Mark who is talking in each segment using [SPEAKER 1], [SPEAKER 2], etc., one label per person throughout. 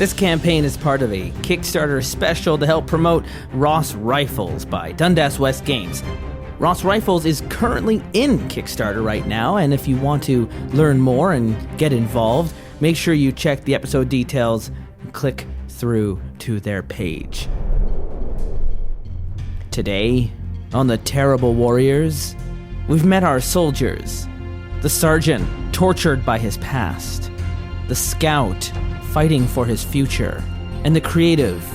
[SPEAKER 1] This campaign is part of a Kickstarter special to help promote Ross Rifles by Dundas West Games. Ross Rifles is currently in Kickstarter right now, and if you want to learn more and get involved, make sure you check the episode details and click through to their page. Today, on the Terrible Warriors, we've met our soldiers. The sergeant, tortured by his past. The scout, fighting for his future. And the creative,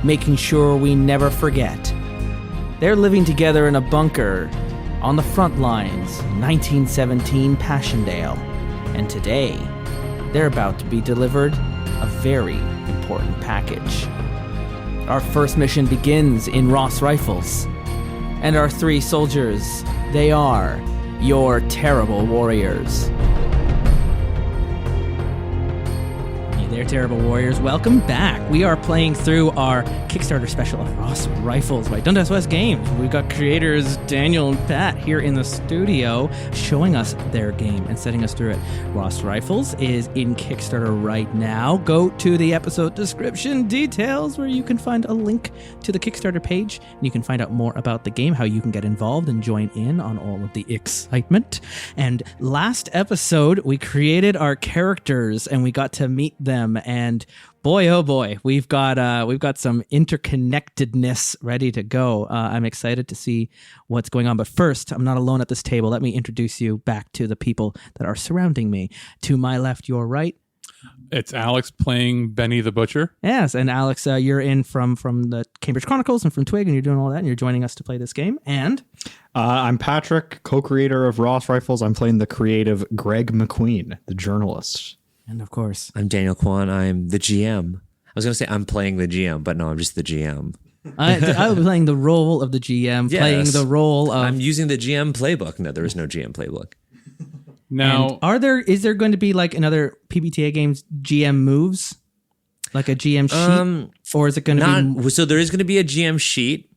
[SPEAKER 1] making sure we never forget. They're living together in a bunker on the front lines, 1917 Passchendaele. And today, they're about to be delivered a very important package. Our first mission begins in Ross Rifles. And our three soldiers, they are your Terrible Warriors. Hey there, Terrible Warriors. Welcome back. We are playing through our Kickstarter special of Ross Rifles by Dundas West Games. We've got creators Daniel and Pat here in the studio showing us their game and setting us through it. Ross Rifles is in Kickstarter right now. Go to the episode description details where you can find a link to the Kickstarter page and you can find out more about the game, how you can get involved and join in on all of the excitement. And last episode, we created our characters and we got to meet them. And boy, oh boy, we've got some interconnectedness ready to go. I'm excited to see what's going on. But first, I'm not alone at this table. Let me introduce you back to the people that are surrounding me. To my left, your right.
[SPEAKER 2] It's Alex playing Benny the Butcher.
[SPEAKER 1] Yes, and Alex, you're in from the Cambridge Chronicles and from Twig, and you're doing all that, and you're joining us to play this game. And
[SPEAKER 3] I'm Patrick, co-creator of Ross Rifles. I'm playing the creative Greg McQueen, the journalist.
[SPEAKER 1] And of course,
[SPEAKER 4] I'm Daniel Kwan. I'm the GM. I was going to say I'm playing the GM, but no, I'm just the GM.
[SPEAKER 1] I'll be playing the role of the GM,
[SPEAKER 4] Yes.
[SPEAKER 1] playing the role of...
[SPEAKER 4] I'm using the GM playbook. No, there is no GM playbook.
[SPEAKER 2] Now,
[SPEAKER 1] is there going to be like another PBTA games GM moves? Like a GM sheet? Or is it going to be...
[SPEAKER 4] So there is going to be a GM sheet.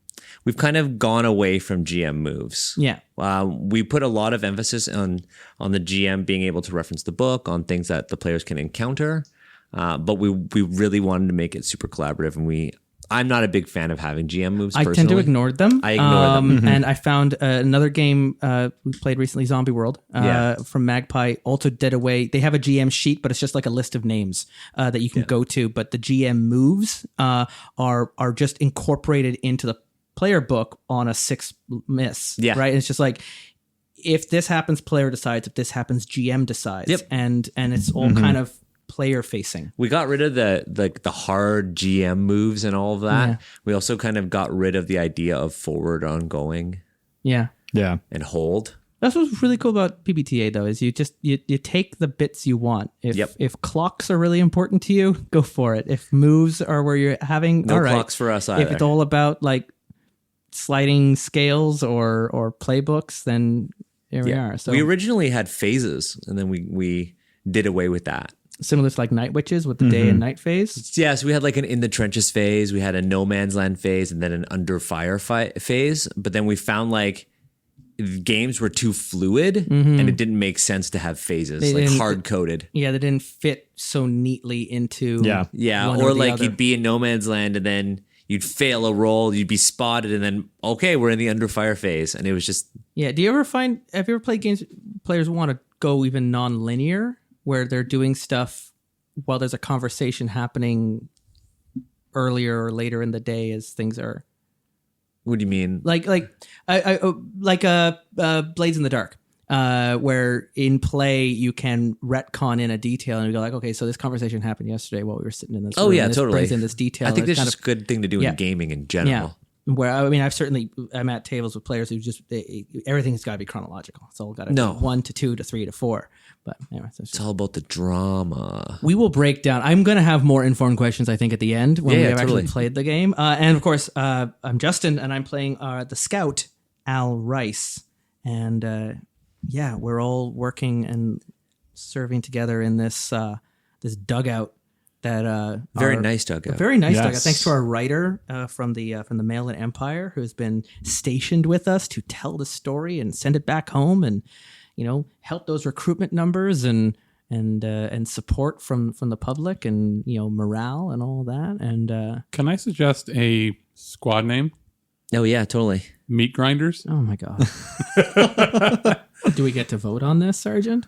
[SPEAKER 4] We've kind of gone away from GM moves.
[SPEAKER 1] Yeah.
[SPEAKER 4] We put a lot of emphasis on the GM being able to reference the book, on things that the players can encounter. But we really wanted to make it super collaborative, and I'm not a big fan of having GM moves personally.
[SPEAKER 1] I tend to ignore them.
[SPEAKER 4] I ignore them.
[SPEAKER 1] Mm-hmm. And I found another game we played recently, Zombie World, from Magpie, also did away. They have a GM sheet, but it's just like a list of names that you can go to. But the GM moves are just incorporated into the player book on a 6 miss. Yeah. Right? And it's just like, if this happens, player decides. If this happens, GM decides. Yep. And it's all kind of player facing.
[SPEAKER 4] We got rid of the hard GM moves and all of that. Yeah. We also kind of got rid of the idea of forward ongoing.
[SPEAKER 1] Yeah.
[SPEAKER 3] Yeah.
[SPEAKER 4] And hold.
[SPEAKER 1] That's what's really cool about PBTA though, is you take the bits you want. If clocks are really important to you, go for it. If moves are where you're having
[SPEAKER 4] no clocks for us either.
[SPEAKER 1] If it's all about like sliding scales or playbooks, then here we are. So
[SPEAKER 4] we originally had phases, and then we did away with that.
[SPEAKER 1] Similar to like Night Witches with the day and night phase.
[SPEAKER 4] Yeah, so we had like an in the trenches phase, we had a no man's land phase, and then an under fire phase. But then we found like games were too fluid, and it didn't make sense to have phases like hard coded.
[SPEAKER 1] Yeah, they didn't fit so neatly into
[SPEAKER 4] one or like other. You'd be in no man's land, and then you'd fail a roll, you'd be spotted, and then, okay, we're in the under fire phase. And it was just... Yeah,
[SPEAKER 1] have you ever played games players want to go even non-linear, where they're doing stuff while there's a conversation happening earlier or later in the day as things are...
[SPEAKER 4] What do you mean?
[SPEAKER 1] Like Blades in the Dark. Where in play you can retcon in a detail and you go like, okay, so this conversation happened yesterday while we were sitting in this room.
[SPEAKER 4] Yeah,
[SPEAKER 1] this
[SPEAKER 4] totally.
[SPEAKER 1] Brings in this detail.
[SPEAKER 4] I think this is a good thing to do in gaming in general.
[SPEAKER 1] Yeah. Where I'm at tables with players who just everything's got to be chronological. It's all got to be 1 to 2 to 3 to 4. But anyway,
[SPEAKER 4] it's all about the drama.
[SPEAKER 1] We will break down. I'm going to have more informed questions, I think, at the end when we have actually played the game. And of course, I'm Justin, and I'm playing the scout Al Rice, and. We're all working and serving together in this dugout that
[SPEAKER 4] very nice dugout.
[SPEAKER 1] Very nice dugout. Thanks to our writer from the Mail and Empire, who's been stationed with us to tell the story and send it back home, and help those recruitment numbers and and support from the public, and morale and all that. And
[SPEAKER 2] Can I suggest a squad name?
[SPEAKER 4] Oh yeah, totally.
[SPEAKER 2] Meat Grinders.
[SPEAKER 1] oh my god, do we get to vote on this, Sergeant?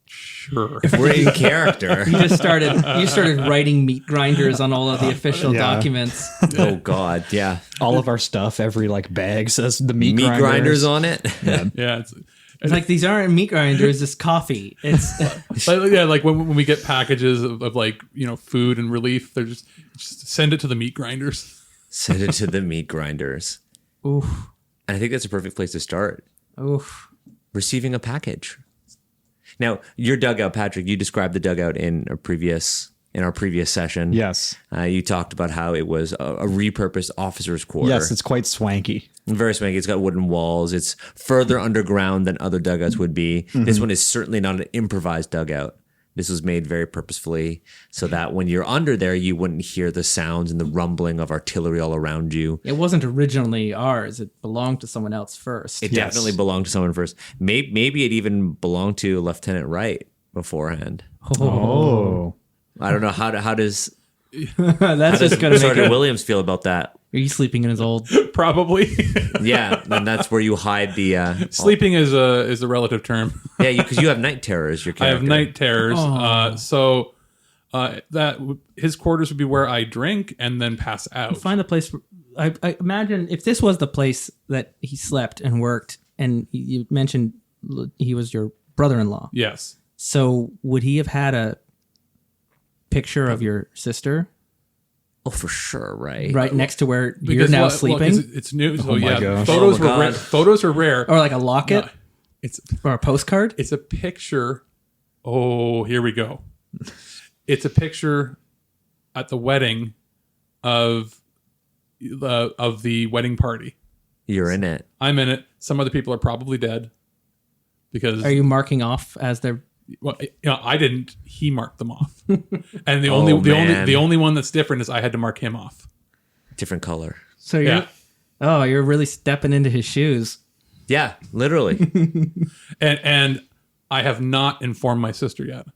[SPEAKER 2] Sure.
[SPEAKER 4] If we're in character.
[SPEAKER 1] You started writing meat grinders on all of the official documents.
[SPEAKER 4] Oh God, yeah.
[SPEAKER 3] All of our stuff, every like bag says the meat,
[SPEAKER 4] Meat grinders on it.
[SPEAKER 2] Yeah.
[SPEAKER 1] It's like, these aren't meat grinders, it's coffee. It's
[SPEAKER 2] Like when we get packages of like, food and relief, they're just send it to the Meat Grinders.
[SPEAKER 4] Send it to the meat grinders.
[SPEAKER 1] oof,
[SPEAKER 4] And I think that's a perfect place to start.
[SPEAKER 1] oof.
[SPEAKER 4] Receiving a package. Now, your dugout, Patrick, you described the dugout in our previous session.
[SPEAKER 3] Yes.
[SPEAKER 4] You talked about how it was a repurposed officer's quarter.
[SPEAKER 3] Yes, it's quite swanky.
[SPEAKER 4] Very swanky. It's got wooden walls. It's further underground than other dugouts would be. This one is certainly not an improvised dugout. This was made very purposefully so that when you're under there, you wouldn't hear the sounds and the rumbling of artillery all around you.
[SPEAKER 1] It wasn't originally ours. It belonged to someone else first.
[SPEAKER 4] It definitely belonged to someone first. Maybe it even belonged to Lieutenant Wright beforehand.
[SPEAKER 3] Oh.
[SPEAKER 4] I don't know. How does
[SPEAKER 1] That's just going to make
[SPEAKER 4] Sergeant
[SPEAKER 1] it.
[SPEAKER 4] Williams feel about that?
[SPEAKER 1] Are you sleeping in his old...
[SPEAKER 2] Probably.
[SPEAKER 4] Yeah, and that's where you hide the
[SPEAKER 2] Sleeping is a relative term.
[SPEAKER 4] Yeah, because you have night terrors. Your
[SPEAKER 2] I
[SPEAKER 4] character.
[SPEAKER 2] have night terrors.
[SPEAKER 1] Oh.
[SPEAKER 2] So that his quarters would be where I drink and then pass out.
[SPEAKER 1] Find the place... I imagine if this was the place that he slept and worked, and you mentioned he was your brother-in-law.
[SPEAKER 2] Yes.
[SPEAKER 1] So would he have had a picture of your sister
[SPEAKER 4] Oh, for sure, right?
[SPEAKER 1] right next to where you're
[SPEAKER 2] Because
[SPEAKER 1] now
[SPEAKER 2] look,
[SPEAKER 1] sleeping?
[SPEAKER 2] it's new. So
[SPEAKER 3] Oh my
[SPEAKER 2] yeah,
[SPEAKER 3] gosh.
[SPEAKER 2] photos
[SPEAKER 4] Oh my
[SPEAKER 2] were rare.
[SPEAKER 4] God.
[SPEAKER 2] Photos are rare.
[SPEAKER 1] Or like a locket?
[SPEAKER 2] No, it's
[SPEAKER 1] Or a postcard?
[SPEAKER 2] it's a picture. Oh, here we go. It's a picture at the wedding of the wedding party.
[SPEAKER 4] You're in it.
[SPEAKER 2] I'm in it. Some other people are probably dead because
[SPEAKER 1] Are you marking off as they're...
[SPEAKER 2] well, I didn't. He marked them off, and the
[SPEAKER 4] Oh, man.
[SPEAKER 2] only one that's different is I had to mark him off.
[SPEAKER 4] Different color.
[SPEAKER 1] So you're...
[SPEAKER 2] Yeah,
[SPEAKER 1] Oh, you're really stepping into his shoes.
[SPEAKER 4] Yeah, literally.
[SPEAKER 2] and I have not informed my sister yet.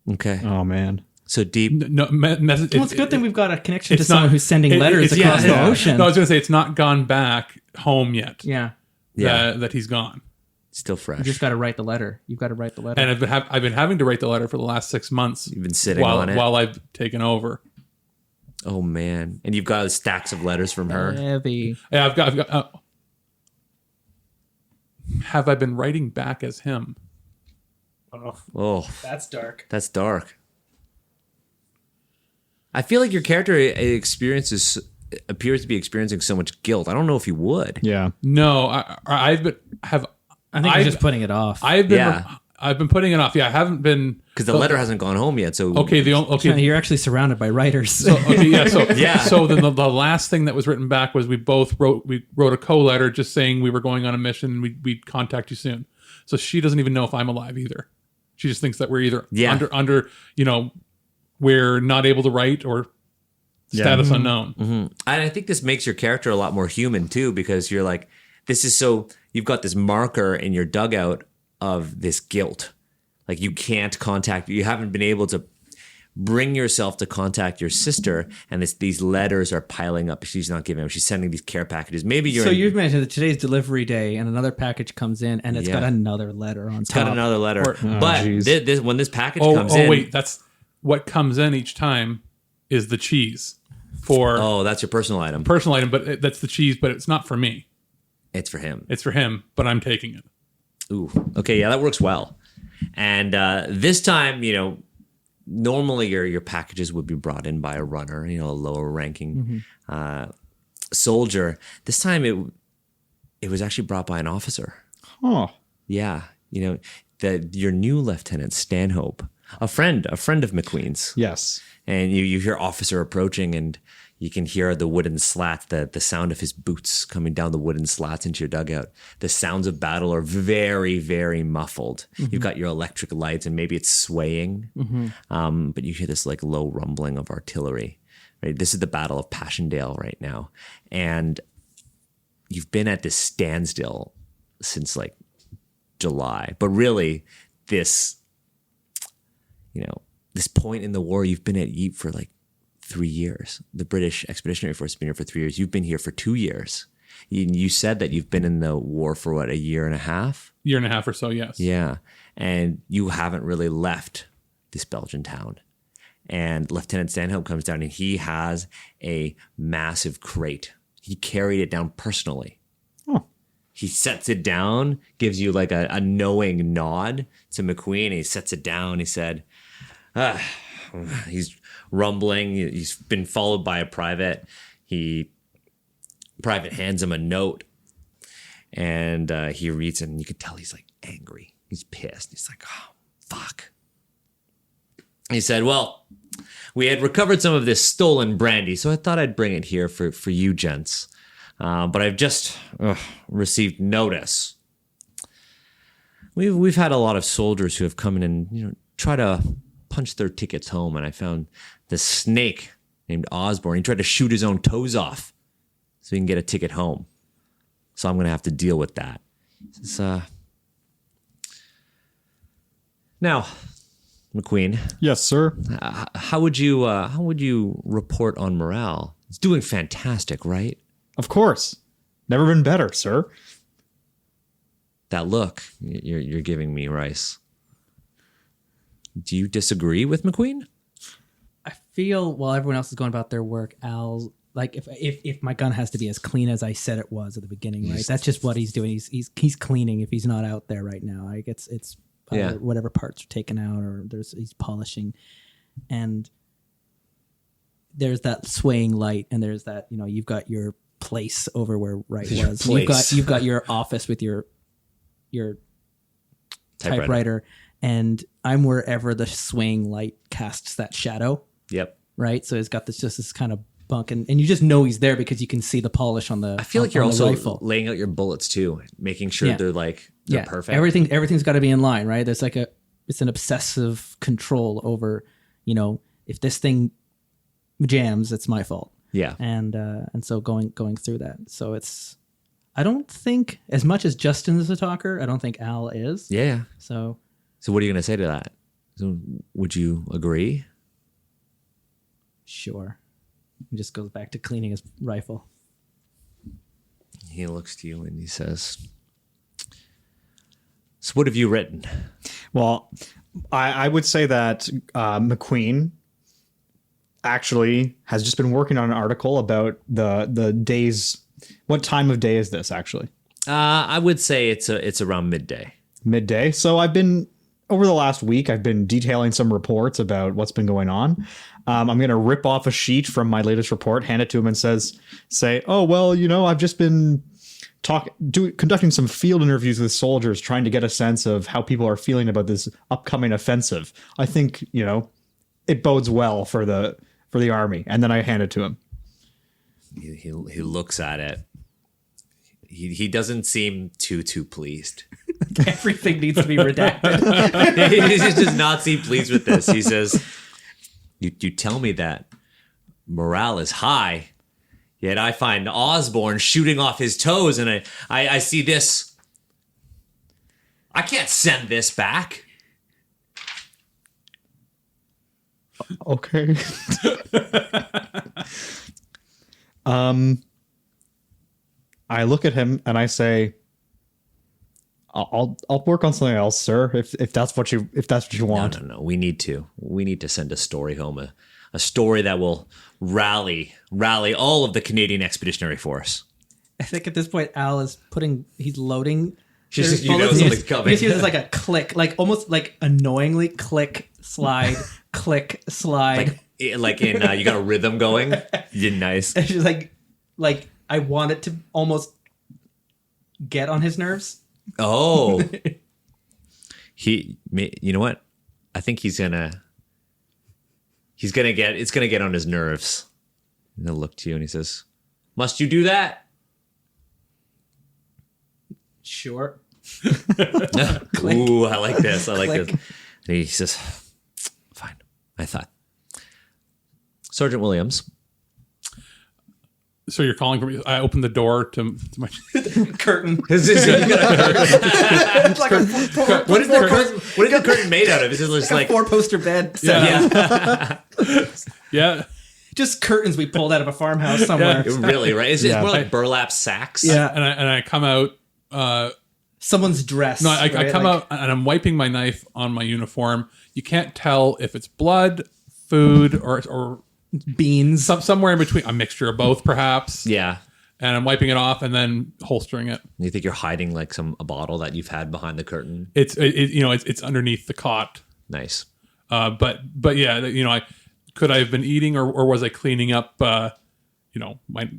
[SPEAKER 4] Okay.
[SPEAKER 3] Oh man.
[SPEAKER 4] So deep.
[SPEAKER 2] No, message.
[SPEAKER 1] Well, it's a good thing we've got a connection to
[SPEAKER 2] it's
[SPEAKER 1] someone
[SPEAKER 2] not-
[SPEAKER 1] who's sending letters
[SPEAKER 2] it's-
[SPEAKER 1] across the ocean.
[SPEAKER 2] No, I was going to say it's not gone back home yet.
[SPEAKER 1] Yeah.
[SPEAKER 4] Yeah.
[SPEAKER 2] That he's gone.
[SPEAKER 4] Still
[SPEAKER 1] You
[SPEAKER 4] fresh.
[SPEAKER 1] just got to write the letter. You've got to write the letter.
[SPEAKER 2] And I've been having to write the letter for the last 6 months.
[SPEAKER 4] You've been sitting
[SPEAKER 2] while
[SPEAKER 4] on it.
[SPEAKER 2] while I've taken over.
[SPEAKER 4] Oh man. And you've got stacks of letters from her.
[SPEAKER 1] Heavy.
[SPEAKER 2] Yeah, I've got. Have I been writing back as him?
[SPEAKER 4] Oh,
[SPEAKER 1] That's dark.
[SPEAKER 4] that's dark. I feel like your character appears to be experiencing so much guilt. I don't know if you would.
[SPEAKER 3] Yeah.
[SPEAKER 2] No, I've been
[SPEAKER 1] I think you're just putting it off.
[SPEAKER 2] I've been
[SPEAKER 4] Yeah.
[SPEAKER 2] I've been putting it off. Yeah, I haven't been
[SPEAKER 4] Because the letter hasn't gone home yet. So
[SPEAKER 2] okay.
[SPEAKER 1] You're actually surrounded by writers.
[SPEAKER 2] Okay, yeah. So
[SPEAKER 4] Yeah.
[SPEAKER 2] So then the last thing that was written back was we wrote a co-letter just saying we were going on a mission. We'd contact you soon. So she doesn't even know if I'm alive either. She just thinks that we're either under we're not able to write or status unknown.
[SPEAKER 4] And I think this makes your character a lot more human too, because you're like, you've got this marker in your dugout of this guilt. Like you haven't been able to bring yourself to contact your sister, and these letters are piling up. She's not giving them. She's sending these care packages. Maybe you're.
[SPEAKER 1] So you've mentioned that today's delivery day, and another package comes in, and it's
[SPEAKER 4] Yeah.
[SPEAKER 1] got another letter on
[SPEAKER 4] It's
[SPEAKER 1] top.
[SPEAKER 4] got another letter,
[SPEAKER 2] Or-
[SPEAKER 4] but
[SPEAKER 3] geez.
[SPEAKER 4] when this package comes in,
[SPEAKER 2] Wait, that's what comes in each time is the cheese for
[SPEAKER 4] that's your personal item.
[SPEAKER 2] personal item, but that's the cheese, but it's not for me.
[SPEAKER 4] It's for him.
[SPEAKER 2] It's for him, but I'm taking it.
[SPEAKER 4] Ooh, okay, yeah, that works well. And this time, normally your packages would be brought in by a runner, a lower ranking soldier. This time it was actually brought by an officer.
[SPEAKER 3] Oh.
[SPEAKER 4] Yeah, your new Lieutenant Stanhope, a friend of McQueen's.
[SPEAKER 3] Yes.
[SPEAKER 4] And you hear officer approaching, and you can hear the wooden slats, the sound of his boots coming down the wooden slats into your dugout. The sounds of battle are very, very muffled. You've got your electric lights, and maybe it's swaying, but you hear this like low rumbling of artillery. Right, this is the Battle of Passchendaele right now, and you've been at this standstill since like July, but really this, this point in the war. You've been at Ypres for like 3 years. The British Expeditionary Force has been here for 3 years. You've been here for 2 years. You said that you've been in the war for what, a year and a half?
[SPEAKER 2] Year and a half or so, yes.
[SPEAKER 4] Yeah. And you haven't really left this Belgian town. And Lieutenant Stanhope comes down and he has a massive crate. He carried it down personally.
[SPEAKER 3] Oh.
[SPEAKER 4] He sets it down, gives you like a knowing nod to McQueen, and he sets it down. He said, he's rumbling. He's been followed by a private. Private hands him a note, and he reads it, and you can tell he's like angry. He's pissed. He's like, oh, fuck. He said, well, we had recovered some of this stolen brandy, so I thought I'd bring it here for you gents. But I've just received notice. We've had a lot of soldiers who have come in and try to punch their tickets home, and I found this snake named Osborne. He tried to shoot his own toes off so he can get a ticket home. So I'm going to have to deal with that. Now, McQueen.
[SPEAKER 3] Yes, sir.
[SPEAKER 4] How would you report on morale? It's doing fantastic, right?
[SPEAKER 3] Of course. Never been better, sir.
[SPEAKER 4] That look you're giving me, Rice. Do you disagree with McQueen?
[SPEAKER 1] I feel while everyone else is going about their work, Al, like if my gun has to be as clean as I said it was at the beginning, right? That's just what he's doing. He's cleaning if he's not out there right now. Like it's whatever parts are taken out or he's polishing, and there's that swaying light, and there's that you've got your place over where Wright was. You've got your office with your typewriter, and I'm wherever the swaying light casts that shadow.
[SPEAKER 4] Yep.
[SPEAKER 1] Right. So it's got this kind of bunk, and you just know he's there because you can see the polish on the.
[SPEAKER 4] I feel like you're also
[SPEAKER 1] rifle.
[SPEAKER 4] Laying out your bullets too, making sure they're perfect.
[SPEAKER 1] Everything's got to be in line, right? There's it's an obsessive control over, if this thing jams, it's my fault.
[SPEAKER 4] Yeah.
[SPEAKER 1] And so going through that. So I don't think, as much as Justin is a talker, I don't think Al is.
[SPEAKER 4] Yeah.
[SPEAKER 1] So
[SPEAKER 4] what are you going to say to that? So would you agree?
[SPEAKER 1] Sure. He just goes back to cleaning his rifle.
[SPEAKER 4] He looks to you and he says, so what have you written?
[SPEAKER 3] Well, I would say that McQueen actually has just been working on an article about the days. What time of day is this actually?
[SPEAKER 4] I would say it's around midday.
[SPEAKER 3] Midday. So over the last week, I've been detailing some reports about what's been going on. I'm going to rip off a sheet from my latest report, hand it to him, and say, oh, well, I've just been conducting some field interviews with soldiers, trying to get a sense of how people are feeling about this upcoming offensive. I think, it bodes well for the army. And then I hand it to him.
[SPEAKER 4] He looks at it. He doesn't seem too pleased.
[SPEAKER 1] Everything needs to be redacted.
[SPEAKER 4] He does not seem pleased with this. He says, you tell me that morale is high, yet I find Osborne shooting off his toes, and I see this. I can't send this back.
[SPEAKER 3] Okay. I look at him and I say, I'll work on something else, sir. If that's what you want.
[SPEAKER 4] No. We need to send a story home, a story that will rally all of the Canadian Expeditionary Force.
[SPEAKER 1] I think at this point, Al is he's loading.
[SPEAKER 4] Something's coming.
[SPEAKER 1] You hear like a click, like almost like annoyingly click, slide, click, slide.
[SPEAKER 4] Like in you got a rhythm going. You nice.
[SPEAKER 1] It's just like I want it to almost get on his nerves.
[SPEAKER 4] Oh, you know what? I think it's gonna get on his nerves. And he'll look to you and he says, "Must you do that?"
[SPEAKER 1] Sure.
[SPEAKER 4] Ooh, I like this. I like
[SPEAKER 1] Click.
[SPEAKER 4] this. And he says, "Fine." I thought, Sergeant Williams,
[SPEAKER 2] So you're calling for me? I opened the door to my.
[SPEAKER 1] Curtain.
[SPEAKER 4] What is the curtain made out of? Is it just like
[SPEAKER 1] 4-poster bed.
[SPEAKER 2] Yeah.
[SPEAKER 4] yeah,
[SPEAKER 2] Yeah.
[SPEAKER 1] Just curtains we pulled out of a farmhouse somewhere.
[SPEAKER 4] really, right? Is it
[SPEAKER 3] Yeah.
[SPEAKER 4] more like burlap sacks?
[SPEAKER 1] Yeah.
[SPEAKER 2] And I come out.
[SPEAKER 1] Someone's dress.
[SPEAKER 2] No, I
[SPEAKER 1] right?
[SPEAKER 2] come
[SPEAKER 1] Like,
[SPEAKER 2] out and I'm wiping my knife on my uniform. You can't tell if it's blood, food, or
[SPEAKER 1] beans.
[SPEAKER 2] somewhere in between. A mixture of both, perhaps.
[SPEAKER 4] Yeah.
[SPEAKER 2] And I'm wiping it off and then holstering it.
[SPEAKER 4] You think you're hiding like a bottle that you've had behind the curtain?
[SPEAKER 2] It's underneath the cot.
[SPEAKER 4] Nice.
[SPEAKER 2] But yeah, could I have been eating or was I cleaning up? Was I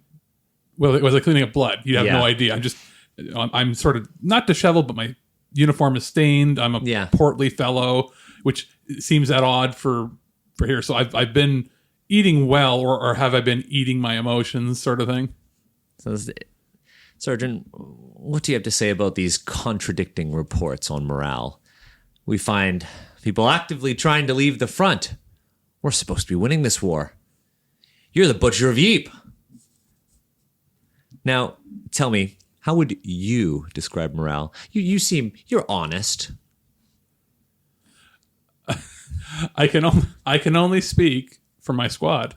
[SPEAKER 2] cleaning up blood? You have
[SPEAKER 4] Yeah.
[SPEAKER 2] no idea. I'm sort of not disheveled, but my uniform is stained. I'm a portly fellow, which seems at odd for here. So I've been eating well, or have I been eating my emotions, sort of thing.
[SPEAKER 4] So, Sergeant, what do you have to say about these contradicting reports on morale? We find people actively trying to leave the front. We're supposed to be winning this war. You're the Butcher of Ypres. Now, tell me, how would you describe morale? You're honest.
[SPEAKER 2] I can only speak for my squad.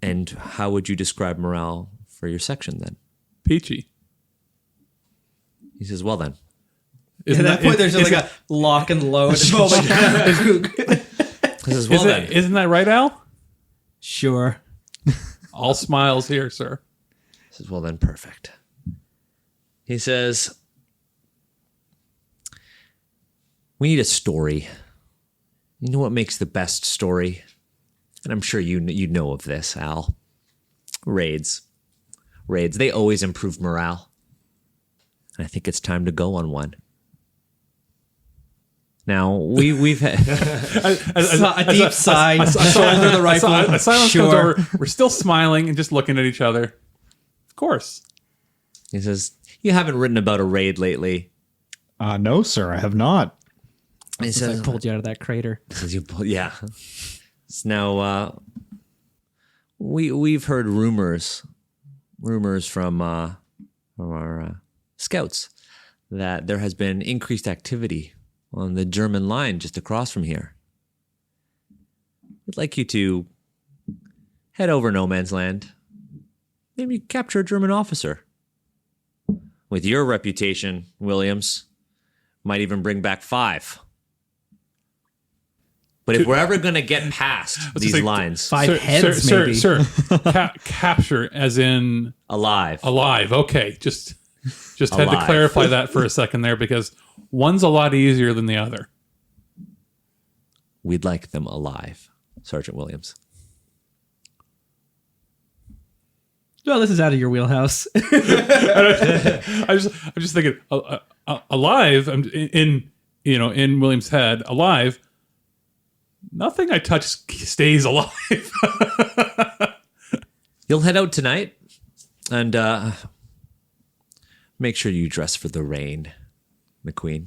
[SPEAKER 4] And how would you describe morale for your section then?
[SPEAKER 2] Peachy.
[SPEAKER 4] He says, well then.
[SPEAKER 1] At that point, there's just like a lock and load.
[SPEAKER 4] He says, well then.
[SPEAKER 2] Isn't that right, Al?
[SPEAKER 1] Sure.
[SPEAKER 2] All smiles here, sir.
[SPEAKER 4] He says, well then, perfect. He says, we need a story. You know what makes the best story? And I'm sure you know of this, Al. Raids. They always improve morale. And I think it's time to go on one. Now, we've had
[SPEAKER 1] A deep sigh. Shoulder the rifle.
[SPEAKER 2] A silence
[SPEAKER 1] Sure.
[SPEAKER 2] comes over. We're still smiling and just looking at each other. Of course.
[SPEAKER 4] He says, you haven't written about a raid lately.
[SPEAKER 3] No, sir, I have not.
[SPEAKER 4] He
[SPEAKER 1] Since I
[SPEAKER 4] says,
[SPEAKER 1] pulled you out of that crater.
[SPEAKER 4] yeah. So now, we've heard rumors from our scouts that there has been increased activity on the German line just across from here. We'd like you to head over no man's land. Maybe capture a German officer. With your reputation, Williams, might even bring back 5. But if we're ever going to get past these
[SPEAKER 2] like
[SPEAKER 4] lines,
[SPEAKER 1] 5 heads, maybe.
[SPEAKER 2] Sir. Capture as in
[SPEAKER 4] alive.
[SPEAKER 2] Okay, just had to
[SPEAKER 4] Alive.
[SPEAKER 2] clarify that for a second there because one's a lot easier than the other.
[SPEAKER 4] We'd like them alive, Sergeant Williams.
[SPEAKER 1] Well, this is out of your wheelhouse.
[SPEAKER 2] I'm just thinking alive. I'm in William's head. Alive. Nothing I touch stays alive.
[SPEAKER 4] You'll head out tonight and make sure you dress for the rain, McQueen.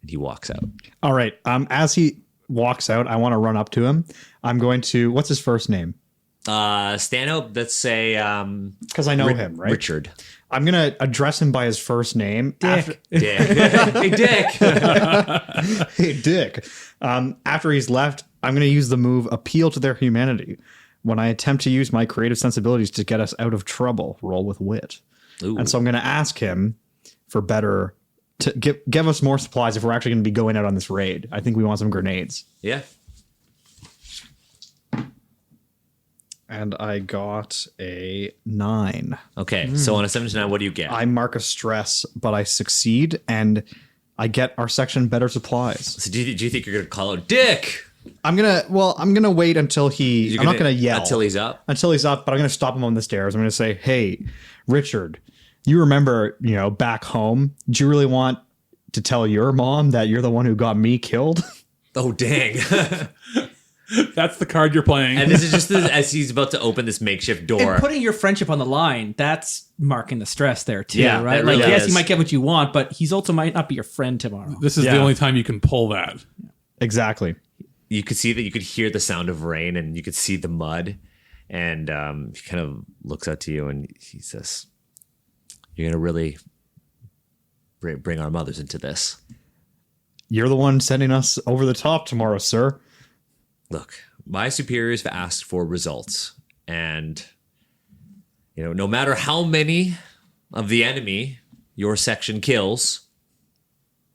[SPEAKER 4] And he walks out.
[SPEAKER 3] All right. As he walks out, I want to run up to him. I'm going to. What's his first name?
[SPEAKER 4] Stanhope, let's say
[SPEAKER 3] Because I know him, right?
[SPEAKER 4] Richard.
[SPEAKER 3] I'm going to address him by his first name.
[SPEAKER 1] Dick.
[SPEAKER 4] Dick. Hey, Dick.
[SPEAKER 3] Hey, Dick. After he's left, I'm going to use the move Appeal to Their Humanity. When I attempt to use my creative sensibilities to get us out of trouble, roll with wit.
[SPEAKER 4] Ooh.
[SPEAKER 3] And so I'm going to ask him for better, to give us more supplies if we're actually going to be going out on this raid. I think we want some grenades.
[SPEAKER 4] Yeah.
[SPEAKER 3] And I got a 9.
[SPEAKER 4] Okay, so on a 7 to 9, what do you get?
[SPEAKER 3] I mark a stress, but I succeed, and I get our section better supplies.
[SPEAKER 4] So do you think you're going to call out Dick?
[SPEAKER 3] I'm gonna wait until I'm not gonna yell
[SPEAKER 4] until he's up.
[SPEAKER 3] but I'm gonna stop him on the stairs. I'm gonna say, "Hey, Richard, you remember, back home? Do you really want to tell your mom that you're the one who got me killed?"
[SPEAKER 4] Oh, dang.
[SPEAKER 2] That's the card you're playing.
[SPEAKER 4] And this is just as he's about to open this makeshift door.
[SPEAKER 1] And putting your friendship on the line, that's marking the stress there too,
[SPEAKER 4] Yeah,
[SPEAKER 1] right?
[SPEAKER 4] that
[SPEAKER 1] Like,
[SPEAKER 4] really
[SPEAKER 1] yes,
[SPEAKER 4] is.
[SPEAKER 1] you might get what you want, but he's also might not be your friend tomorrow.
[SPEAKER 2] This is the only time you can pull that.
[SPEAKER 3] Exactly.
[SPEAKER 4] You could see that you could hear the sound of rain and you could see the mud. And he kind of looks out to you and he says, "You're going to really bring our mothers into this."
[SPEAKER 3] You're the one sending us over the top tomorrow, sir.
[SPEAKER 4] Look, my superiors have asked for results. And, no matter how many of the enemy your section kills,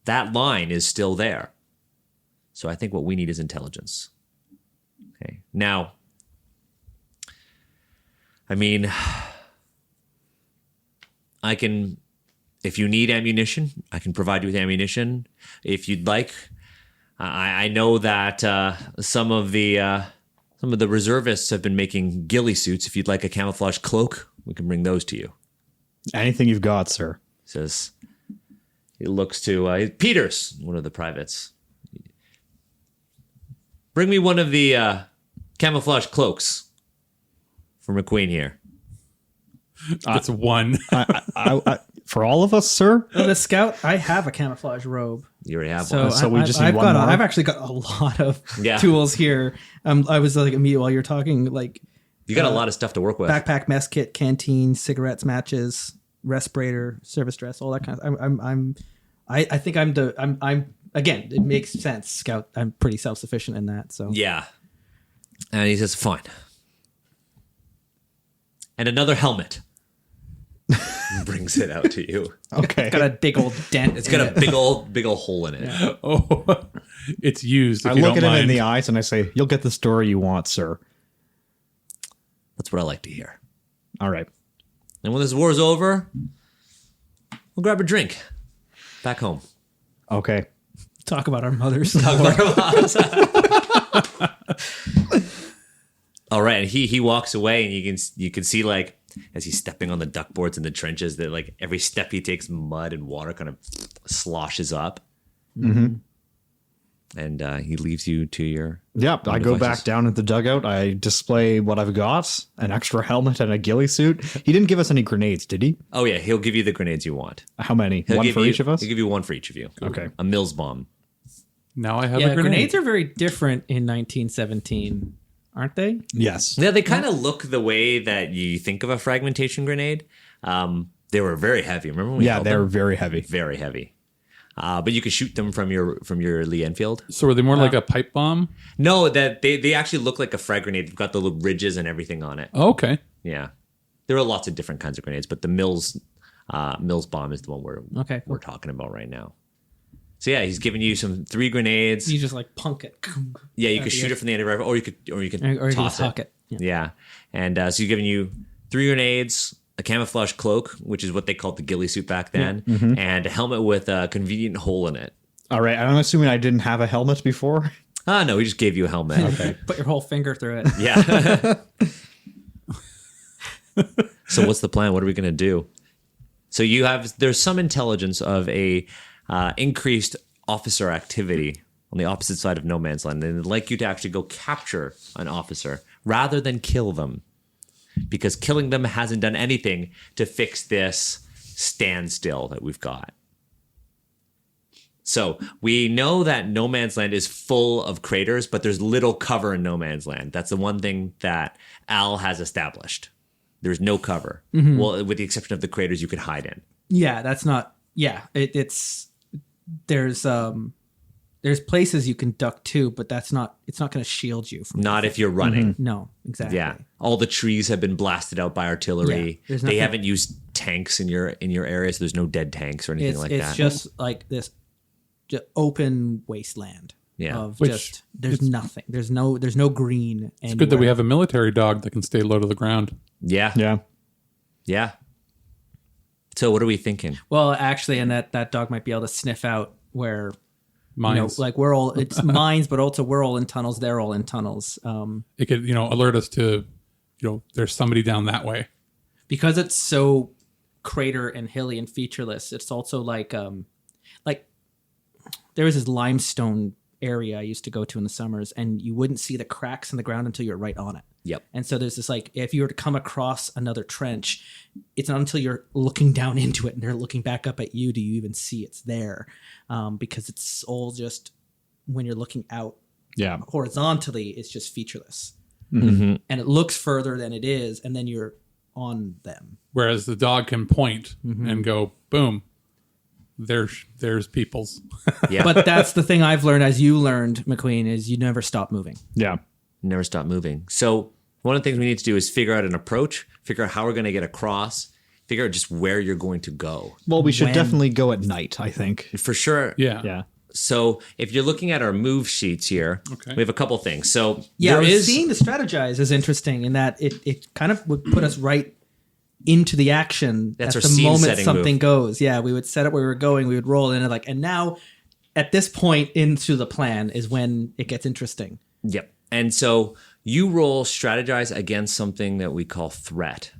[SPEAKER 4] that line is still there. So I think what we need is intelligence. Okay. Now, I mean, if you need ammunition, I can provide you with ammunition. If you'd like, I know that some of the reservists have been making ghillie suits. If you'd like a camouflage cloak, we can bring those to you.
[SPEAKER 3] Anything you've got, sir.
[SPEAKER 4] Says, he looks to Peters, one of the privates. Bring me one of the camouflage cloaks for McQueen here.
[SPEAKER 2] That's one.
[SPEAKER 3] I, for all of us, sir.
[SPEAKER 1] The scout, I have a camouflage robe.
[SPEAKER 4] You already have
[SPEAKER 1] So,
[SPEAKER 4] one.
[SPEAKER 3] So we just need one more?
[SPEAKER 1] I've actually got a lot of
[SPEAKER 4] Yeah.
[SPEAKER 1] tools here. I was like immediately while you're talking, like
[SPEAKER 4] You got a lot of stuff to work with.
[SPEAKER 1] backpack, mess kit, canteen, cigarettes, matches, respirator, service dress, all that kind of. I think I'm again. It makes sense, Scout. I'm pretty self sufficient in that. So
[SPEAKER 4] Yeah. And he says, fine. And another helmet. Brings it out to you.
[SPEAKER 3] Okay.
[SPEAKER 1] got a big old dent.
[SPEAKER 4] It's got a big old hole in it.
[SPEAKER 2] Oh, it's used. If
[SPEAKER 3] I
[SPEAKER 2] you
[SPEAKER 3] look
[SPEAKER 2] don't
[SPEAKER 3] at him in
[SPEAKER 2] mind.
[SPEAKER 3] the eyes and I say, "You'll get the story you want, sir."
[SPEAKER 4] That's what I like to hear.
[SPEAKER 3] All right.
[SPEAKER 4] And when this war's over, we'll grab a drink. Back home.
[SPEAKER 3] Okay.
[SPEAKER 1] Talk about our mothers.
[SPEAKER 4] All right, and he walks away, and you can see, like, as he's stepping on the duckboards in the trenches, that like every step he takes, mud and water kind of sloshes up.
[SPEAKER 3] Mm-hmm.
[SPEAKER 4] And he leaves you to your.
[SPEAKER 3] Yep. I go
[SPEAKER 4] devices.
[SPEAKER 3] back down at the dugout. I display what I've got: an extra helmet and a ghillie suit. He didn't give us any grenades, did he?
[SPEAKER 4] Oh yeah, he'll give you the grenades you want.
[SPEAKER 3] How many?
[SPEAKER 4] He'll
[SPEAKER 3] One
[SPEAKER 4] give
[SPEAKER 3] for
[SPEAKER 4] you-
[SPEAKER 3] each of us.
[SPEAKER 4] He'll give you one for each of you.
[SPEAKER 3] Okay.
[SPEAKER 4] A Mills bomb.
[SPEAKER 2] Now I have
[SPEAKER 1] Yeah,
[SPEAKER 2] a grenade.
[SPEAKER 1] grenades are very different in 1917, aren't they?
[SPEAKER 3] Yes.
[SPEAKER 4] Yeah, they kind of look the way that you think of a fragmentation grenade. They were very heavy. Remember when we
[SPEAKER 3] Yeah,
[SPEAKER 4] held
[SPEAKER 3] they're
[SPEAKER 4] them?
[SPEAKER 3] very heavy.
[SPEAKER 4] Very heavy. But you could shoot them from your Lee Enfield.
[SPEAKER 2] So are they more like a pipe bomb?
[SPEAKER 4] No, that they actually look like a frag grenade. They've got the little ridges and everything on it.
[SPEAKER 2] Oh, okay.
[SPEAKER 4] Yeah, there are lots of different kinds of grenades, but the Mills bomb is the one
[SPEAKER 1] Okay, cool.
[SPEAKER 4] we're talking about right now. So yeah, he's giving you 3 grenades.
[SPEAKER 1] You just like punk it.
[SPEAKER 4] Yeah, you could shoot it from the end of the rifle, or you could
[SPEAKER 1] Or you can
[SPEAKER 4] toss
[SPEAKER 1] huck
[SPEAKER 4] it.
[SPEAKER 1] it.
[SPEAKER 4] Yeah, and so he's giving you 3 grenades, a camouflage cloak, which is what they called the ghillie suit back then, and a helmet with a convenient hole in it.
[SPEAKER 3] All right. I'm assuming I didn't have a helmet before.
[SPEAKER 4] Ah, no, he just gave you a helmet. Okay.
[SPEAKER 1] Put your whole finger through it.
[SPEAKER 4] Yeah. So what's the plan? What are we going to do? So there's some intelligence of a increased officer activity on the opposite side of No Man's Land. And they'd like you to actually go capture an officer rather than kill them, because killing them hasn't done anything to fix this standstill that we've got. So we know that No Man's Land is full of craters, but there's little cover in No Man's Land. That's the one thing that Al has established. There's no cover. Well, with the exception of the craters you could hide in.
[SPEAKER 1] Yeah, that's not. Yeah, it's there's places you can duck to, but that's not. It's not going to shield you from.
[SPEAKER 4] Not if you're running.
[SPEAKER 1] No, exactly.
[SPEAKER 4] Yeah. All the trees have been blasted out by artillery.
[SPEAKER 1] Yeah, there's
[SPEAKER 4] They
[SPEAKER 1] nothing-
[SPEAKER 4] haven't used tanks in your area, so there's no dead tanks or anything
[SPEAKER 1] It's
[SPEAKER 4] like
[SPEAKER 1] it's
[SPEAKER 4] that.
[SPEAKER 1] just like this open wasteland.
[SPEAKER 4] Yeah.
[SPEAKER 1] Of
[SPEAKER 2] Which
[SPEAKER 1] just there's nothing. There's no green.
[SPEAKER 2] It's good that we have a military dog that can stay low to the ground.
[SPEAKER 4] Yeah.
[SPEAKER 3] Yeah.
[SPEAKER 4] Yeah. So what are we thinking?
[SPEAKER 1] Well, actually, and that dog might be able to sniff out where.
[SPEAKER 2] Mines.
[SPEAKER 1] Like we're all it's mines, but also we're all in tunnels. They're all in tunnels.
[SPEAKER 2] It could, alert us to, there's somebody down that way.
[SPEAKER 1] Because it's so crater and hilly and featureless. It's also like there was this limestone area I used to go to in the summers, and you wouldn't see the cracks in the ground until you're right on it.
[SPEAKER 4] Yep.
[SPEAKER 1] And so there's this if you were to come across another trench, it's not until you're looking down into it and they're looking back up at you do you even see it's there, because it's all just when you're looking out
[SPEAKER 3] Yeah.
[SPEAKER 1] horizontally, it's just featureless. and it looks further than it is, and then you're on them.
[SPEAKER 2] Whereas the dog can point and go, boom, there's people's.
[SPEAKER 4] Yeah.
[SPEAKER 1] But that's the thing I've learned, as you learned, McQueen, is you never stop moving.
[SPEAKER 3] Yeah.
[SPEAKER 4] Never stop moving. So one of the things we need to do is figure out an approach, figure out how we're going to get across, figure out just where you're going to go.
[SPEAKER 3] Well, we should
[SPEAKER 1] When?
[SPEAKER 3] definitely go at night, I think.
[SPEAKER 4] For sure.
[SPEAKER 2] Yeah.
[SPEAKER 3] Yeah.
[SPEAKER 4] So if you're looking at our move sheets here,
[SPEAKER 2] Okay.
[SPEAKER 4] we have a couple things. So
[SPEAKER 1] Yeah,
[SPEAKER 4] there is
[SPEAKER 1] seeing the strategize is interesting in that it kind of would put us right into the action
[SPEAKER 4] That's
[SPEAKER 1] at
[SPEAKER 4] our
[SPEAKER 1] the
[SPEAKER 4] scene
[SPEAKER 1] moment
[SPEAKER 4] setting
[SPEAKER 1] something
[SPEAKER 4] move.
[SPEAKER 1] goes. Yeah, we would set up where we were going, we would roll in and and now at this point into the plan is when it gets interesting.
[SPEAKER 4] Yep. And so you roll strategize against something that we call threat.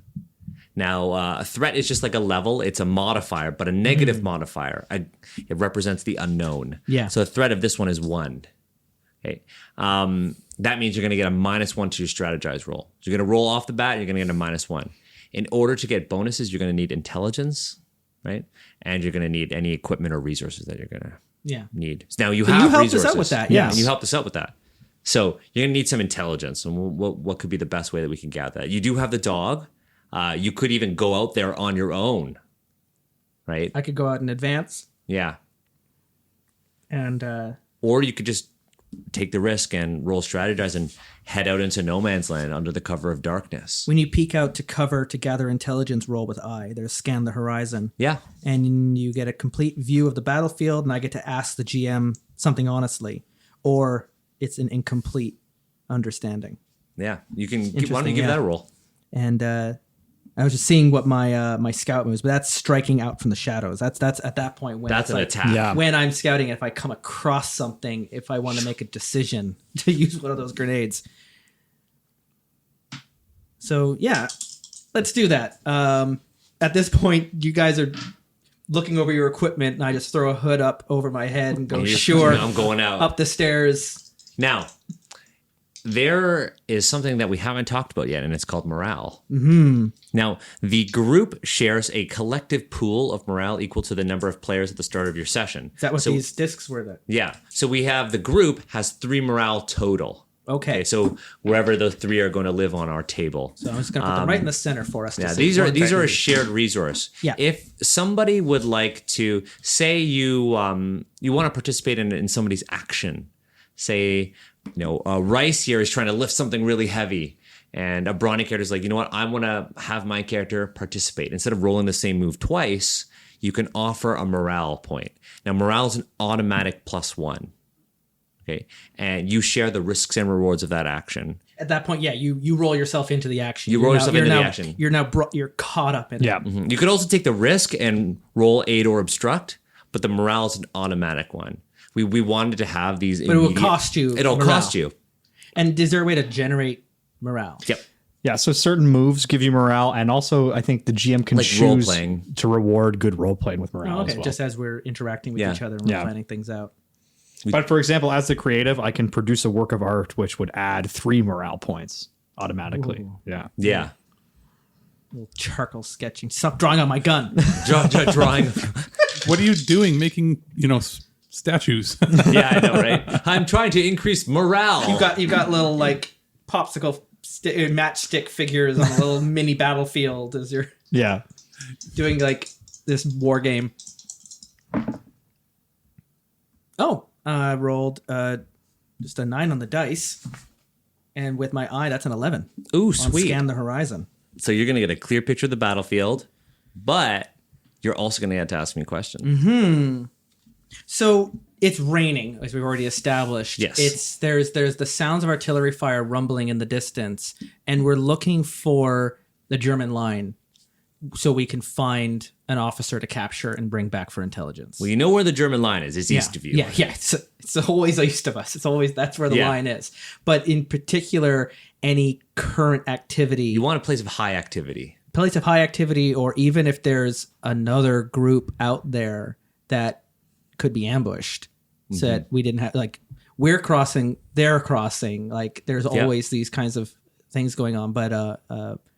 [SPEAKER 4] Now, a threat is just like a level. It's a modifier, but a negative modifier. It represents the unknown.
[SPEAKER 1] Yeah.
[SPEAKER 4] So a threat of this one is 1. Okay. That means you're going to get a -1 to your strategize roll. So you're going to roll off the bat, you're going to get a -1. In order to get bonuses, you're going to need intelligence, right? And you're going to need any equipment or resources that you're going to
[SPEAKER 1] Yeah.
[SPEAKER 4] need. So now you
[SPEAKER 1] So
[SPEAKER 4] have
[SPEAKER 1] you helped
[SPEAKER 4] resources.
[SPEAKER 1] us out with that,
[SPEAKER 4] Yeah,
[SPEAKER 1] yes.
[SPEAKER 4] and you helped us out with that. So you're gonna need some intelligence, and what could be the best way that we can gather that? You do have the dog. You could even go out there on your own, right?
[SPEAKER 1] I could go out in advance
[SPEAKER 4] Yeah,
[SPEAKER 1] and
[SPEAKER 4] or you could just take the risk and roll strategize and head out into no man's land under the cover of darkness.
[SPEAKER 1] when you peek out to cover to gather intelligence, roll with I. There's scan the horizon.
[SPEAKER 4] Yeah,
[SPEAKER 1] And you get a complete view of the battlefield, and I get to ask the GM something honestly, or it's an incomplete understanding.
[SPEAKER 4] yeah. You can. Why don't you
[SPEAKER 1] Interesting,
[SPEAKER 4] give
[SPEAKER 1] yeah.
[SPEAKER 4] that a roll?
[SPEAKER 1] And I was just seeing what my my scout moves, but that's striking out from the shadows. That's at that point when
[SPEAKER 4] That's
[SPEAKER 1] it's
[SPEAKER 4] an attack.
[SPEAKER 3] Yeah.
[SPEAKER 1] when I'm scouting. If I come across something, if I want to make a decision to use one of those grenades. So yeah, let's do that. At this point, you guys are looking over your equipment, and I just throw a hood up over my head and go,
[SPEAKER 4] And you're-
[SPEAKER 1] sure,
[SPEAKER 4] I'm going out.
[SPEAKER 1] up the stairs.
[SPEAKER 4] Now, there is something that we haven't talked about yet, and it's called morale. Mm-hmm. Now, the group shares a collective pool of morale equal to the number of players at the start of your session.
[SPEAKER 1] Is that what
[SPEAKER 4] So-
[SPEAKER 1] these discs were? That
[SPEAKER 4] Yeah. So we have the group has 3 morale total.
[SPEAKER 1] okay.
[SPEAKER 4] So wherever the 3 are going to live on our table.
[SPEAKER 1] So I'm just gonna put them right in the center for us. To
[SPEAKER 4] Yeah,
[SPEAKER 1] see.
[SPEAKER 4] these are
[SPEAKER 1] One
[SPEAKER 4] a
[SPEAKER 1] technique.
[SPEAKER 4] shared resource.
[SPEAKER 1] Yeah.
[SPEAKER 4] If somebody would like to say you you want to participate in somebody's action, say Rice here is trying to lift something really heavy, and a brawny character is like, you know what, I want to have my character participate. Instead of rolling the same move twice, you can offer a morale point. Now, morale is an automatic +1. Okay, and you share the risks and rewards of that action.
[SPEAKER 1] At that point, yeah, you roll yourself into the action.
[SPEAKER 4] You roll yourself into the action.
[SPEAKER 1] You're now you're caught up in
[SPEAKER 3] Yeah.
[SPEAKER 1] it.
[SPEAKER 4] You could also take the risk and roll aid or obstruct, but the morale is an automatic one. We wanted to have these,
[SPEAKER 1] But it will cost you
[SPEAKER 4] It'll
[SPEAKER 1] morale.
[SPEAKER 4] cost you.
[SPEAKER 1] And is there a way to generate morale?
[SPEAKER 4] Yep.
[SPEAKER 3] Yeah, so certain moves give you morale, and also I think the GM can
[SPEAKER 4] Like
[SPEAKER 3] choose
[SPEAKER 4] role-playing.
[SPEAKER 3] to reward good role playing with morale
[SPEAKER 1] Oh, okay,
[SPEAKER 3] as well.
[SPEAKER 1] just as we're interacting with
[SPEAKER 4] Yeah.
[SPEAKER 1] each other and we're
[SPEAKER 3] Yeah.
[SPEAKER 1] planning things out.
[SPEAKER 3] But for example, as the creative, I can produce a work of art which would add 3 morale points automatically. Yeah.
[SPEAKER 4] Yeah.
[SPEAKER 1] Little charcoal sketching. Stop drawing on my gun.
[SPEAKER 4] Drawing.
[SPEAKER 2] What are you doing making, statues?
[SPEAKER 4] Yeah, I know, right? I'm trying to increase morale.
[SPEAKER 1] you got little like popsicle matchstick figures on a little mini battlefield as you're
[SPEAKER 3] Yeah.
[SPEAKER 1] doing like this war game. Oh, I rolled just a 9 on the dice, and with my eye, that's an 11.
[SPEAKER 4] Ooh,
[SPEAKER 1] On
[SPEAKER 4] sweet.
[SPEAKER 1] scan the horizon.
[SPEAKER 4] So you're going to get a clear picture of the battlefield, but you're also going to have to ask me questions.
[SPEAKER 1] So it's raining, as we've already established.
[SPEAKER 4] Yes.
[SPEAKER 1] There's the sounds of artillery fire rumbling in the distance, and we're looking for the German line so we can find an officer to capture and bring back for intelligence.
[SPEAKER 4] Well, you know where the German line is. It's east of you.
[SPEAKER 1] Yeah. It's always east of us. It's always that's where the
[SPEAKER 4] Yeah.
[SPEAKER 1] line is. But in particular, any current activity,
[SPEAKER 4] You want a place of high activity.
[SPEAKER 1] place of high activity, or even if there's another group out there that could be ambushed, so that we didn't have like we're crossing, they're crossing. Like there's always these kinds of things going on. But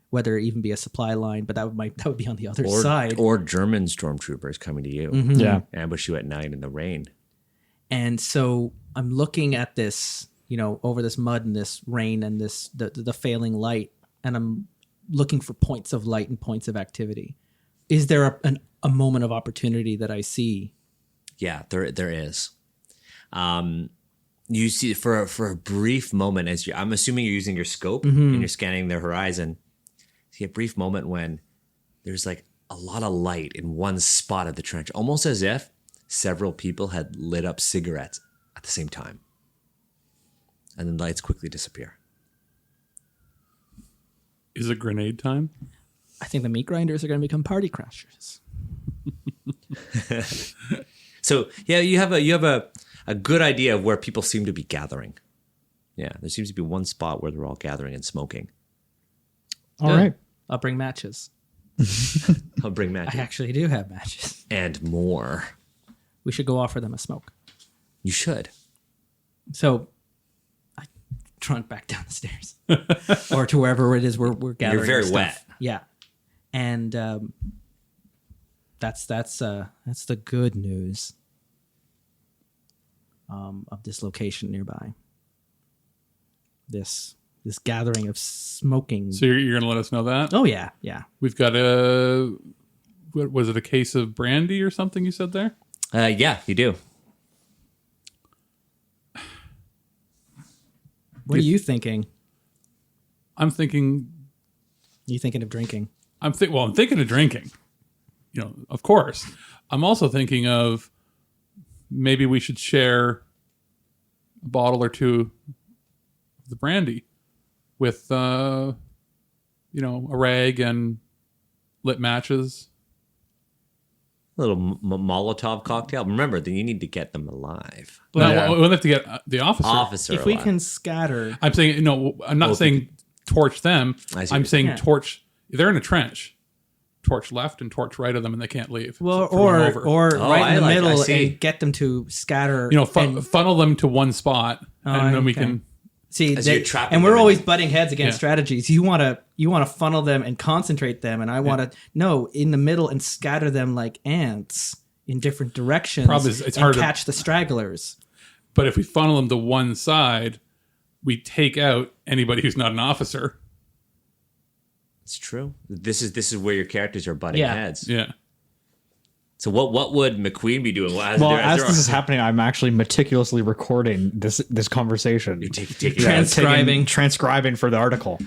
[SPEAKER 1] whether it even be a supply line, but that would be on the other side.
[SPEAKER 4] Or German stormtroopers coming to you.
[SPEAKER 3] Yeah.
[SPEAKER 4] Ambush you at night in the rain.
[SPEAKER 1] And so I'm looking at this over this mud and this rain and the failing light, and I'm looking for points of light and points of activity. Is there a moment of opportunity that I see?
[SPEAKER 4] Yeah, there is. You see for a brief moment I'm assuming you're using your scope and you're scanning the horizon. See a brief moment when there's like a lot of light in one spot of the trench, almost as if several people had lit up cigarettes at the same time. And then lights quickly disappear.
[SPEAKER 2] Is it grenade time?
[SPEAKER 1] I think the meat grinders are going to become party crashers.
[SPEAKER 4] So yeah, you have a good idea of where people seem to be gathering. Yeah, there seems to be one spot where they're all gathering and smoking.
[SPEAKER 3] All right.
[SPEAKER 1] I'll bring matches.
[SPEAKER 4] I'll bring matches.
[SPEAKER 1] I actually do have matches.
[SPEAKER 4] And more.
[SPEAKER 1] We should go offer them a smoke.
[SPEAKER 4] You should.
[SPEAKER 1] So I trunk back down the stairs or to wherever it is we're gathering.
[SPEAKER 4] You're very
[SPEAKER 1] stuff.
[SPEAKER 4] wet.
[SPEAKER 1] Yeah. And that's the good news of this location nearby. This gathering of smoking.
[SPEAKER 2] So you're going to let us know that?
[SPEAKER 1] Oh yeah, yeah.
[SPEAKER 2] We've got what was it, a case of brandy or something you said there?
[SPEAKER 4] Yeah, you do.
[SPEAKER 1] What are you thinking?
[SPEAKER 2] I'm thinking.
[SPEAKER 1] You thinking of drinking?
[SPEAKER 2] I'm thinking of drinking. Of course. I'm also thinking of maybe we should share a bottle or two of the brandy with, a rag and lit matches.
[SPEAKER 4] A little Molotov cocktail. Remember, then you need to get them alive.
[SPEAKER 2] No, we'll have to get the officer.
[SPEAKER 1] If we
[SPEAKER 4] alive.
[SPEAKER 1] can scatter,
[SPEAKER 2] I'm saying, I'm not saying torch them. I'm saying torch. They're in a trench. Torch left and torch right of them, and they can't leave.
[SPEAKER 1] well,
[SPEAKER 2] from over.
[SPEAKER 1] or right in the middle,
[SPEAKER 4] I see.
[SPEAKER 1] and get them to scatter.
[SPEAKER 2] Funnel them to one spot, and then we
[SPEAKER 1] okay.
[SPEAKER 2] can.
[SPEAKER 1] See,
[SPEAKER 4] As you're trapping
[SPEAKER 1] and we're
[SPEAKER 4] them in-
[SPEAKER 1] always butting heads against
[SPEAKER 2] Yeah.
[SPEAKER 1] strategies. You want to funnel them and concentrate them, and I want to in the middle and scatter them like ants in different directions.
[SPEAKER 2] Problem is, it's
[SPEAKER 1] and
[SPEAKER 2] hard to-
[SPEAKER 1] catch the stragglers.
[SPEAKER 2] But if we funnel them to one side, we take out anybody who's not an officer.
[SPEAKER 4] It's true. This is where your characters are butting
[SPEAKER 1] Yeah.
[SPEAKER 4] heads.
[SPEAKER 2] Yeah.
[SPEAKER 4] So what would McQueen be doing?
[SPEAKER 3] Well, as this is happening, I'm actually meticulously recording this conversation. Transcribing for the article.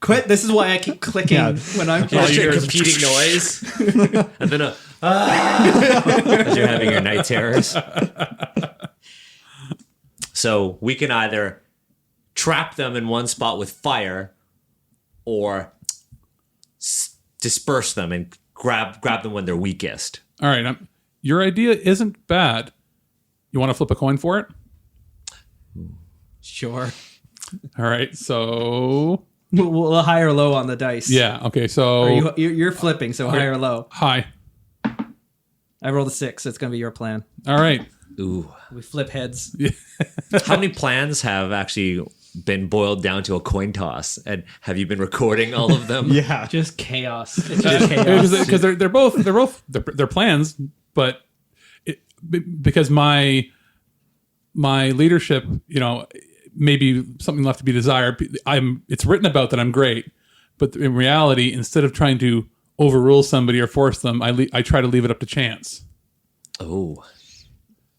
[SPEAKER 1] Quit. This is why I keep clicking when I'm
[SPEAKER 4] competing noise, and then as you're having your night terrors. So we can either trap them in one spot with fire, or disperse them and grab them when they're weakest.
[SPEAKER 2] All right. Your idea isn't bad. You want to flip a coin for it?
[SPEAKER 1] Sure.
[SPEAKER 2] All right. So
[SPEAKER 1] We'll high or low on the dice.
[SPEAKER 2] yeah. Okay. So
[SPEAKER 1] You're flipping, so high or low.
[SPEAKER 2] high.
[SPEAKER 1] I rolled a 6. It's going to be your plan.
[SPEAKER 2] All right.
[SPEAKER 4] Ooh.
[SPEAKER 1] We flip heads.
[SPEAKER 4] How many plans have actually been boiled down to a coin toss? And have you been recording all of them?
[SPEAKER 3] Yeah.
[SPEAKER 1] Just chaos. It's just chaos.
[SPEAKER 2] Because they're both plans, but because my leadership, maybe something left to be desired. It's written about that I'm great, but in reality, instead of trying to overrule somebody or force them, I try to leave it up to chance.
[SPEAKER 4] Oh.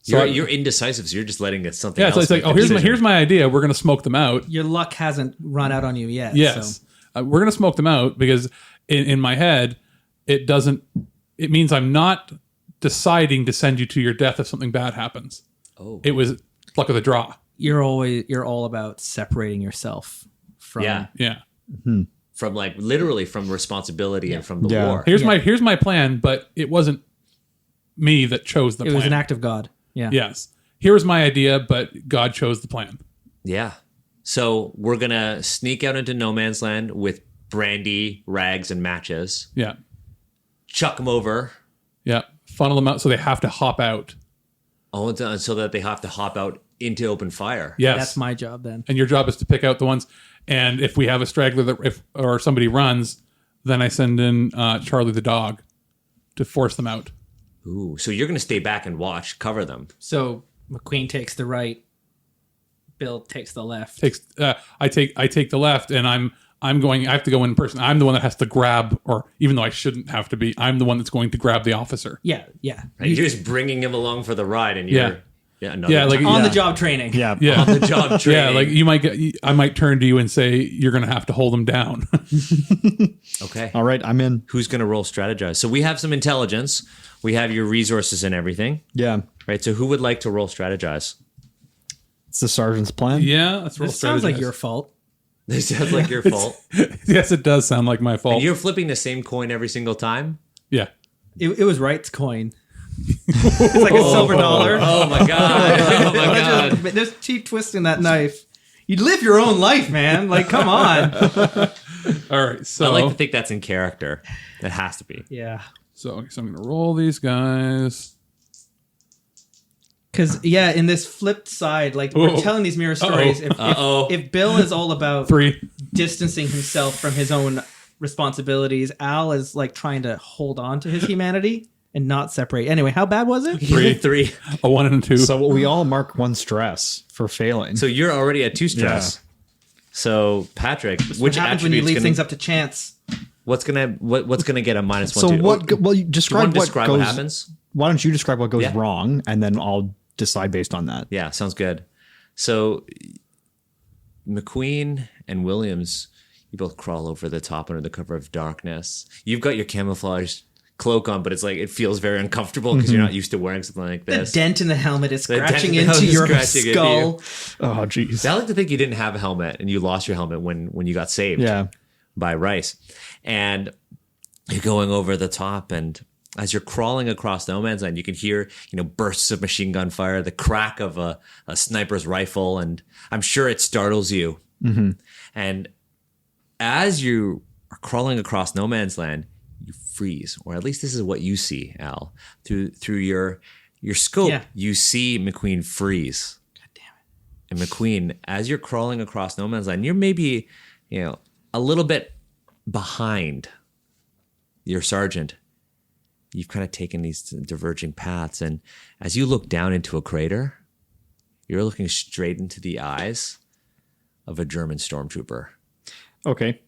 [SPEAKER 2] So
[SPEAKER 4] You're indecisive, so you're just letting something
[SPEAKER 2] Yeah,
[SPEAKER 4] else.
[SPEAKER 2] so it's like,
[SPEAKER 4] make the decision.
[SPEAKER 2] here's my idea. We're going to smoke them out.
[SPEAKER 1] Your luck hasn't run out on you yet.
[SPEAKER 2] Yes,
[SPEAKER 1] So.
[SPEAKER 2] we're going to smoke them out because in my head, it means I'm not deciding to send you to your death if something bad happens.
[SPEAKER 4] Oh.
[SPEAKER 2] It was luck of the draw.
[SPEAKER 1] You're all about separating yourself from.
[SPEAKER 4] Yeah.
[SPEAKER 2] Yeah.
[SPEAKER 4] From literally from responsibility and from the war.
[SPEAKER 2] Here's my plan, but it wasn't me that chose the
[SPEAKER 1] It
[SPEAKER 2] plan.
[SPEAKER 1] was an act of God. Yeah.
[SPEAKER 2] Yes. Here's my idea, but God chose the plan.
[SPEAKER 4] Yeah. So we're going to sneak out into no man's land with brandy, rags, and matches.
[SPEAKER 2] Yeah.
[SPEAKER 4] Chuck them over.
[SPEAKER 2] Yeah. Funnel them out so they have to hop out.
[SPEAKER 4] Oh, so that they have to hop out into open fire.
[SPEAKER 2] Yes.
[SPEAKER 1] That's my job then.
[SPEAKER 2] And your job is to pick out the ones. And if we have a straggler or somebody runs, then I send in Charlie the dog to force them out.
[SPEAKER 4] Ooh, so you're going to stay back and watch, cover them.
[SPEAKER 1] So McQueen takes the right. Bill takes the left.
[SPEAKER 2] I take the left, and I'm going. I have to go in person. I'm the one that has to grab, or even though I shouldn't have to be, I'm the one that's going to grab the officer.
[SPEAKER 1] Yeah.
[SPEAKER 4] Right? You're just bringing him along for the ride, and you're
[SPEAKER 1] On the job training.
[SPEAKER 2] Yeah.
[SPEAKER 4] on the job training.
[SPEAKER 2] Yeah, like I might turn to you and say you're going to have to hold him down.
[SPEAKER 4] Okay.
[SPEAKER 3] All right, I'm in.
[SPEAKER 4] Who's going to roll strategize? So we have some intelligence. We have your resources and everything.
[SPEAKER 3] Yeah,
[SPEAKER 4] Right. So who would like to roll strategize?
[SPEAKER 3] it's the sergeant's plan.
[SPEAKER 2] Yeah, that's real.
[SPEAKER 1] This sounds like your fault.
[SPEAKER 4] This sounds like your fault.
[SPEAKER 2] Yes, it does sound like my fault.
[SPEAKER 4] And you're flipping the same coin every single time?
[SPEAKER 2] Yeah.
[SPEAKER 1] It was Wright's coin. It's like a silver dollar.
[SPEAKER 4] Oh my god. Oh my god.
[SPEAKER 1] There's cheap twist in that knife. You live your own life, man. Like, come on.
[SPEAKER 2] All right. So
[SPEAKER 4] I like to think that's in character. That has to be.
[SPEAKER 1] Yeah.
[SPEAKER 2] So I'm going to roll these guys.
[SPEAKER 1] Because, in this flipped side, like, we're telling these mirror stories. If Bill is all about
[SPEAKER 2] 3.
[SPEAKER 1] distancing himself from his own responsibilities, Al is, like, trying to hold on to his humanity and not separate. Anyway, how bad was it?
[SPEAKER 4] 3.
[SPEAKER 2] A 1 and a 2.
[SPEAKER 3] So we all mark 1 stress for failing.
[SPEAKER 4] So you're already at 2 stress.
[SPEAKER 3] Yeah.
[SPEAKER 4] So Patrick,
[SPEAKER 1] What
[SPEAKER 4] which
[SPEAKER 1] happens when you
[SPEAKER 4] attribute's
[SPEAKER 1] leave
[SPEAKER 4] gonna,
[SPEAKER 1] things up to chance?
[SPEAKER 4] what's gonna get a -1?
[SPEAKER 3] So
[SPEAKER 4] to,
[SPEAKER 3] what? Well, you
[SPEAKER 4] Do you
[SPEAKER 3] describe
[SPEAKER 4] want to
[SPEAKER 3] what
[SPEAKER 4] describe
[SPEAKER 3] goes.
[SPEAKER 4] what happens?
[SPEAKER 3] Why don't you describe what goes
[SPEAKER 4] Yeah.
[SPEAKER 3] wrong, and then I'll decide based on that.
[SPEAKER 4] Yeah, sounds good. So McQueen and Williams, you both crawl over the top under the cover of darkness. You've got your camouflage cloak on, but it's like it feels very uncomfortable because you're not used to wearing something like
[SPEAKER 1] The
[SPEAKER 4] this.
[SPEAKER 1] dent in the helmet is
[SPEAKER 4] The dent
[SPEAKER 1] scratching
[SPEAKER 4] in the helmet
[SPEAKER 1] into
[SPEAKER 4] is
[SPEAKER 1] your
[SPEAKER 4] scratching into
[SPEAKER 1] skull.
[SPEAKER 3] Oh, jeez.
[SPEAKER 4] I like to think you didn't have a helmet and you lost your helmet when you got saved
[SPEAKER 3] Yeah.
[SPEAKER 4] by Rice. And you're going over the top, and as you're crawling across no man's land, you can hear, bursts of machine gun fire, the crack of a sniper's rifle, and I'm sure it startles you.
[SPEAKER 3] Mm-hmm.
[SPEAKER 4] And as you are crawling across no man's land, you freeze, or at least this is what you see, Al. Through your scope,
[SPEAKER 1] Yeah.
[SPEAKER 4] you see McQueen freeze.
[SPEAKER 1] God damn it.
[SPEAKER 4] And McQueen, as you're crawling across no man's land, you're maybe, a little bit behind your sergeant. You've kind of taken these diverging paths. And as you look down into a crater, you're looking straight into the eyes of a German stormtrooper.
[SPEAKER 3] Okay.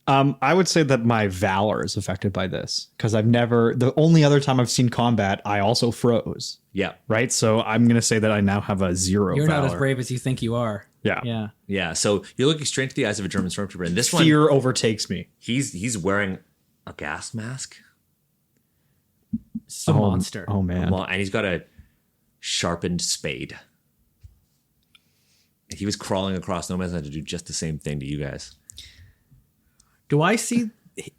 [SPEAKER 3] I would say that my valor is affected by this because the only other time I've seen combat, I also froze.
[SPEAKER 4] Yeah.
[SPEAKER 3] Right. So I'm going to say that I now have a 0
[SPEAKER 1] You're
[SPEAKER 3] valor.
[SPEAKER 1] not as brave as you think you are.
[SPEAKER 3] Yeah.
[SPEAKER 1] Yeah.
[SPEAKER 4] Yeah. So you're looking straight into the eyes of a German stormtrooper. And this
[SPEAKER 3] Fear
[SPEAKER 4] one,
[SPEAKER 3] overtakes me.
[SPEAKER 4] he's wearing a gas mask.
[SPEAKER 1] It's a monster.
[SPEAKER 3] Oh, man.
[SPEAKER 4] Well, and he's got a sharpened spade. He was crawling across no man's land to do just the same thing to you guys.
[SPEAKER 1] Do I see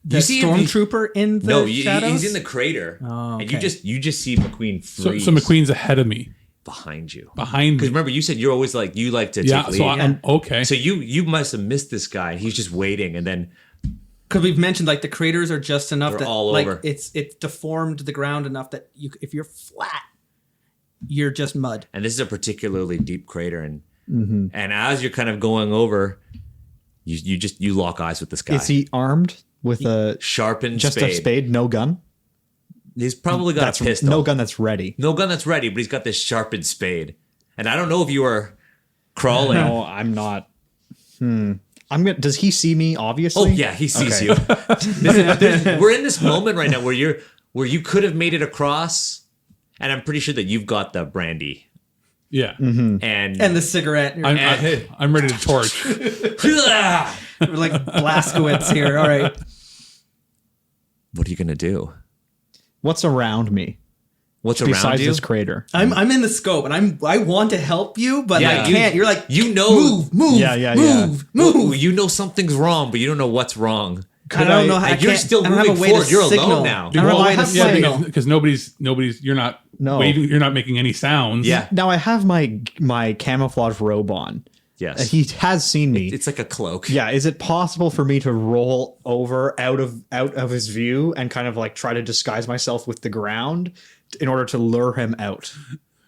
[SPEAKER 1] the
[SPEAKER 4] You see him-
[SPEAKER 1] stormtrooper in the shadows?
[SPEAKER 4] he's in the crater.
[SPEAKER 1] Oh,
[SPEAKER 4] And
[SPEAKER 1] okay.
[SPEAKER 4] you just see McQueen
[SPEAKER 2] So
[SPEAKER 4] freeze
[SPEAKER 2] McQueen's ahead of me.
[SPEAKER 4] behind you.
[SPEAKER 2] Behind
[SPEAKER 4] Because
[SPEAKER 2] me.
[SPEAKER 4] remember, you said you're always like you like to
[SPEAKER 2] Yeah.
[SPEAKER 4] take lead.
[SPEAKER 2] So I'm okay.
[SPEAKER 4] So you must have missed this guy. He's just waiting, and then
[SPEAKER 1] Because we've mentioned like the craters are just enough
[SPEAKER 4] They're
[SPEAKER 1] that
[SPEAKER 4] all
[SPEAKER 1] like
[SPEAKER 4] over.
[SPEAKER 1] it's deformed the ground enough that if you're flat, you're just mud.
[SPEAKER 4] and this is a particularly deep crater, and as you're kind of going over, you lock eyes with this guy.
[SPEAKER 3] Is he armed with a
[SPEAKER 4] Sharpened
[SPEAKER 3] just
[SPEAKER 4] spade.
[SPEAKER 3] a spade, no gun?
[SPEAKER 4] He's probably got
[SPEAKER 3] That's
[SPEAKER 4] a pistol.
[SPEAKER 3] no gun that's ready.
[SPEAKER 4] No gun that's ready, but he's got this sharpened spade. And I don't know if you are crawling.
[SPEAKER 3] No, I'm not. I'm gonna. Does he see me? Obviously.
[SPEAKER 4] Oh yeah, he sees
[SPEAKER 3] Okay.
[SPEAKER 4] you. We're in this moment right now where you could have made it across, and I'm pretty sure that you've got the brandy
[SPEAKER 2] Yeah.
[SPEAKER 4] and
[SPEAKER 1] And the cigarette.
[SPEAKER 2] I'm ready to torch.
[SPEAKER 1] We're like Blaskowitz here. All right.
[SPEAKER 4] What are you gonna do?
[SPEAKER 3] What's around me
[SPEAKER 4] What's around
[SPEAKER 3] besides
[SPEAKER 4] you?
[SPEAKER 3] this crater?
[SPEAKER 1] I'm in the scope and I want to help you, but
[SPEAKER 4] Yeah,
[SPEAKER 1] I
[SPEAKER 4] you-
[SPEAKER 1] can't. You're like,
[SPEAKER 4] you know-
[SPEAKER 1] move,
[SPEAKER 3] Yeah.
[SPEAKER 1] move.
[SPEAKER 4] You know something's wrong, but you don't know what's wrong.
[SPEAKER 1] I don't know how.
[SPEAKER 4] And
[SPEAKER 1] I
[SPEAKER 4] you're
[SPEAKER 1] can't-
[SPEAKER 4] still
[SPEAKER 1] I don't have a
[SPEAKER 4] moving
[SPEAKER 1] way to
[SPEAKER 4] forward. You're alone
[SPEAKER 1] signal.
[SPEAKER 4] now.
[SPEAKER 1] I don't have a way to signal.
[SPEAKER 2] because nobody's you're not
[SPEAKER 3] No.
[SPEAKER 2] waving, you're not making any sounds.
[SPEAKER 4] Yeah.
[SPEAKER 3] Now I have my camouflage robe on.
[SPEAKER 4] Yes.
[SPEAKER 3] He has seen me.
[SPEAKER 4] It's like a cloak.
[SPEAKER 3] Yeah, is it possible for me to roll over out of his view and kind of like try to disguise myself with the ground in order to lure him out?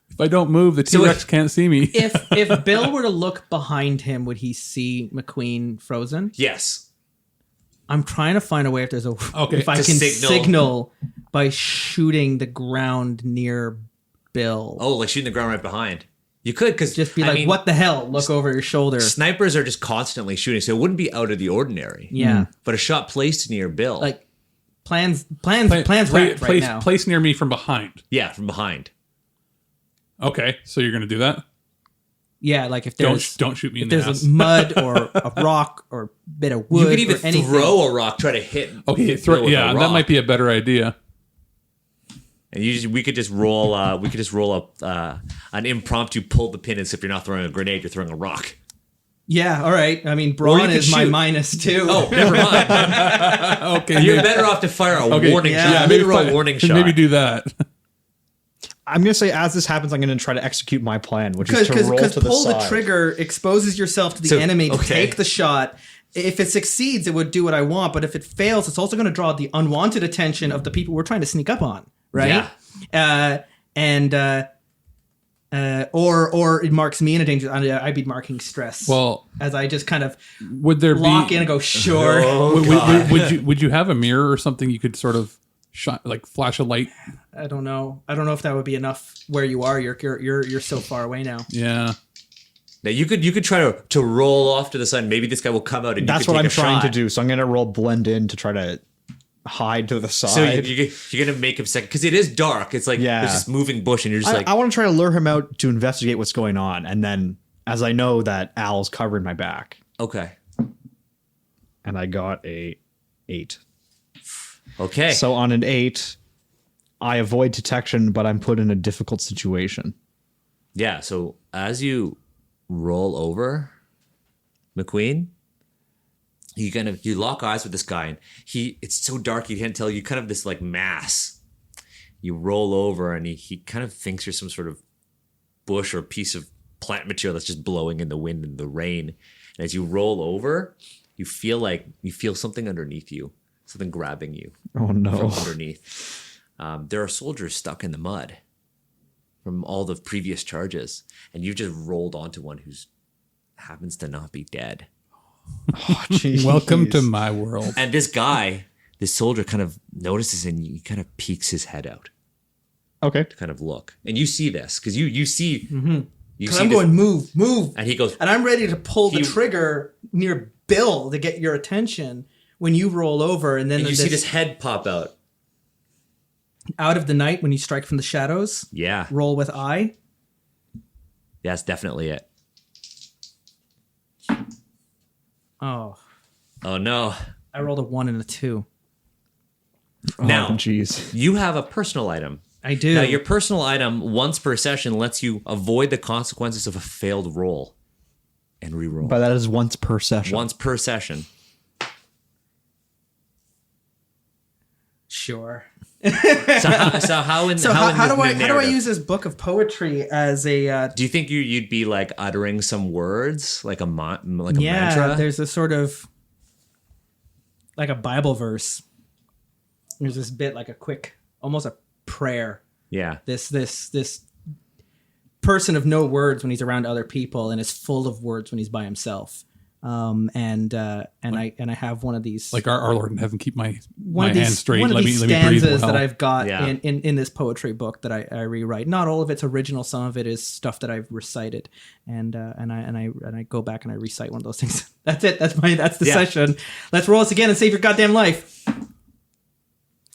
[SPEAKER 2] If I don't move, the T-Rex can't see me.
[SPEAKER 1] If Bill were to look behind him, would he see McQueen frozen?
[SPEAKER 4] Yes.
[SPEAKER 1] I'm trying to find a way if I
[SPEAKER 4] to
[SPEAKER 1] can
[SPEAKER 4] signal.
[SPEAKER 1] signal by shooting the ground near Bill.
[SPEAKER 4] Oh, like shooting the ground right behind. You could, because
[SPEAKER 1] Just be like, what the hell? Look over your shoulder.
[SPEAKER 4] Snipers are just constantly shooting, so it wouldn't be out of the ordinary.
[SPEAKER 1] Yeah.
[SPEAKER 4] But a shot placed near Bill.
[SPEAKER 1] Like, plans wrecked right now.
[SPEAKER 2] Place near me from behind.
[SPEAKER 4] Yeah, from behind.
[SPEAKER 2] Okay, so you're going to do that?
[SPEAKER 1] Yeah, like if there's
[SPEAKER 2] Don't shoot me in
[SPEAKER 1] if
[SPEAKER 2] the
[SPEAKER 1] there's
[SPEAKER 2] ass.
[SPEAKER 1] mud or a rock or a bit of wood
[SPEAKER 4] You could even
[SPEAKER 1] or anything.
[SPEAKER 4] throw a rock, try to hit.
[SPEAKER 2] Okay,
[SPEAKER 4] Bill with a
[SPEAKER 2] that
[SPEAKER 4] rock.
[SPEAKER 2] might be a better idea.
[SPEAKER 4] And we could just roll. We could just roll up an impromptu pull the pin, as if you're not throwing a grenade, you're throwing a rock.
[SPEAKER 1] Yeah, all right. I mean,
[SPEAKER 4] you
[SPEAKER 1] brawn
[SPEAKER 4] could
[SPEAKER 1] is my
[SPEAKER 4] shoot.
[SPEAKER 1] -2.
[SPEAKER 4] Oh, never mind.
[SPEAKER 2] Okay,
[SPEAKER 4] You're better off to fire a warning
[SPEAKER 1] yeah.
[SPEAKER 4] shot.
[SPEAKER 1] Yeah,
[SPEAKER 2] maybe
[SPEAKER 4] Literal warning shot.
[SPEAKER 2] Maybe do that.
[SPEAKER 3] I'm going to say as this happens, I'm going to try to execute my plan, which is to roll
[SPEAKER 1] Because
[SPEAKER 3] to the
[SPEAKER 1] pull the
[SPEAKER 3] side.
[SPEAKER 1] trigger exposes yourself to the
[SPEAKER 4] So,
[SPEAKER 1] enemy to
[SPEAKER 4] okay.
[SPEAKER 1] take the shot. If it succeeds, it would do what I want. But if it fails, it's also going to draw the unwanted attention of the people we're trying to sneak up on, right?
[SPEAKER 4] Yeah.
[SPEAKER 1] Or it marks me in a danger. I'd be marking stress.
[SPEAKER 2] Well,
[SPEAKER 1] as I just kind of
[SPEAKER 2] would there
[SPEAKER 1] lock
[SPEAKER 2] be
[SPEAKER 1] in and go, sure.
[SPEAKER 2] would you have a mirror or something you could sort of flash a light?
[SPEAKER 1] I don't know. I don't know if that would be enough where you are. You're so far away now.
[SPEAKER 2] Yeah.
[SPEAKER 4] Now you could try to roll off to the side. Maybe this guy will come out and
[SPEAKER 3] That's
[SPEAKER 4] you could
[SPEAKER 3] what
[SPEAKER 4] take
[SPEAKER 3] I'm
[SPEAKER 4] a
[SPEAKER 3] trying to
[SPEAKER 4] shot.
[SPEAKER 3] do. So I'm going to roll blend in to try to hide to the
[SPEAKER 4] So
[SPEAKER 3] side.
[SPEAKER 4] you're gonna make him second because it is dark. It's like there's this moving bush, and you're just
[SPEAKER 3] I want to try to lure him out to investigate what's going on. And then as I know that Al's covering my back,
[SPEAKER 4] okay.
[SPEAKER 3] and I got a 8.
[SPEAKER 4] Okay.
[SPEAKER 3] So on an 8, I avoid detection, but I'm put in a difficult situation.
[SPEAKER 4] Yeah, so as you roll over, McQueen, you lock eyes with this guy, and it's so dark you can't tell. You kind of this like mass. You roll over, and he kind of thinks you're some sort of bush or piece of plant material that's just blowing in the wind and the rain. And as you roll over, you feel something underneath you, something grabbing you
[SPEAKER 3] Oh no.
[SPEAKER 4] from underneath. There are soldiers stuck in the mud from all the previous charges, and you've just rolled onto one who's happens to not be dead.
[SPEAKER 3] Oh, jeez.
[SPEAKER 2] Welcome to my world.
[SPEAKER 4] And this soldier kind of notices, and he kind of peeks his head out
[SPEAKER 3] Okay.
[SPEAKER 4] to kind of look. And you see this because you see. You
[SPEAKER 1] Because
[SPEAKER 4] see
[SPEAKER 1] I'm
[SPEAKER 4] this-
[SPEAKER 1] going move,
[SPEAKER 4] and he goes,
[SPEAKER 1] and I'm ready to pull the trigger near Bill to get your attention when you roll over, and then
[SPEAKER 4] and you
[SPEAKER 1] there's
[SPEAKER 4] see this head pop out.
[SPEAKER 1] out of the night when you strike from the shadows.
[SPEAKER 4] Yeah,
[SPEAKER 1] Roll with eye.
[SPEAKER 4] that's definitely it.
[SPEAKER 1] Oh,
[SPEAKER 4] Oh no!
[SPEAKER 1] I rolled a 1 and a 2.
[SPEAKER 4] Now
[SPEAKER 3] Oh, jeez.
[SPEAKER 4] you have a personal item.
[SPEAKER 1] I do.
[SPEAKER 4] Now your personal item once per session lets you avoid the consequences of a failed roll and re-roll
[SPEAKER 3] But that is once per session.
[SPEAKER 4] once per session.
[SPEAKER 1] Sure.
[SPEAKER 4] So how
[SPEAKER 1] do I use this book of poetry as a
[SPEAKER 4] Do you think you'd be like uttering some words like a mantra?
[SPEAKER 1] there's a sort of like a Bible verse. There's this bit like a quick, almost a prayer.
[SPEAKER 4] Yeah.
[SPEAKER 1] This person of no words when he's around other people and is full of words when he's by himself. And I have one of these
[SPEAKER 2] Like our Lord in heaven, keep my
[SPEAKER 1] one of
[SPEAKER 2] hand
[SPEAKER 1] these,
[SPEAKER 2] straight.
[SPEAKER 1] one of
[SPEAKER 2] Let
[SPEAKER 1] these
[SPEAKER 2] me breathe
[SPEAKER 1] stanzas
[SPEAKER 2] well.
[SPEAKER 1] that I've got
[SPEAKER 4] Yeah.
[SPEAKER 1] in this poetry book that I rewrite. Not all of it's original. Some of it is stuff that I've recited, and I go back and I recite one of those things. That's it. That's the
[SPEAKER 4] Yeah.
[SPEAKER 1] session. Let's roll this again and save your goddamn life.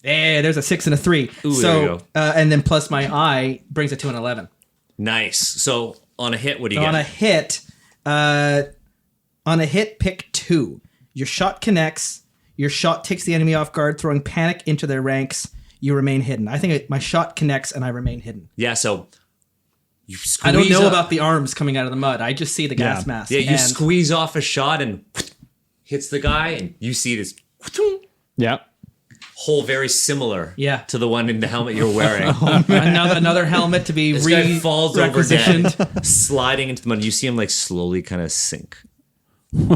[SPEAKER 1] Yeah, there's a 6 and a 3.
[SPEAKER 4] Ooh,
[SPEAKER 1] so
[SPEAKER 4] there you go.
[SPEAKER 1] And then plus my eye brings it to an 11.
[SPEAKER 4] Nice. So on a hit, what do you
[SPEAKER 1] On a
[SPEAKER 4] get?
[SPEAKER 1] hit, pick 2. Your shot connects. Your shot takes the enemy off guard, throwing panic into their ranks. You remain hidden. I think my shot connects and I remain hidden.
[SPEAKER 4] Yeah. So you squeeze
[SPEAKER 1] I don't know
[SPEAKER 4] up-
[SPEAKER 1] about the arms coming out of the mud. I just see the gas mask.
[SPEAKER 4] Yeah, you
[SPEAKER 1] and
[SPEAKER 4] squeeze off a shot and hits the guy, and you see this
[SPEAKER 3] Yeah.
[SPEAKER 4] hole very similar
[SPEAKER 1] Yeah.
[SPEAKER 4] to the one in the helmet you're wearing.
[SPEAKER 1] another helmet to be
[SPEAKER 4] This guy falls over dead,
[SPEAKER 1] requisitioned.
[SPEAKER 4] sliding into the mud. You see him like slowly kind of sink.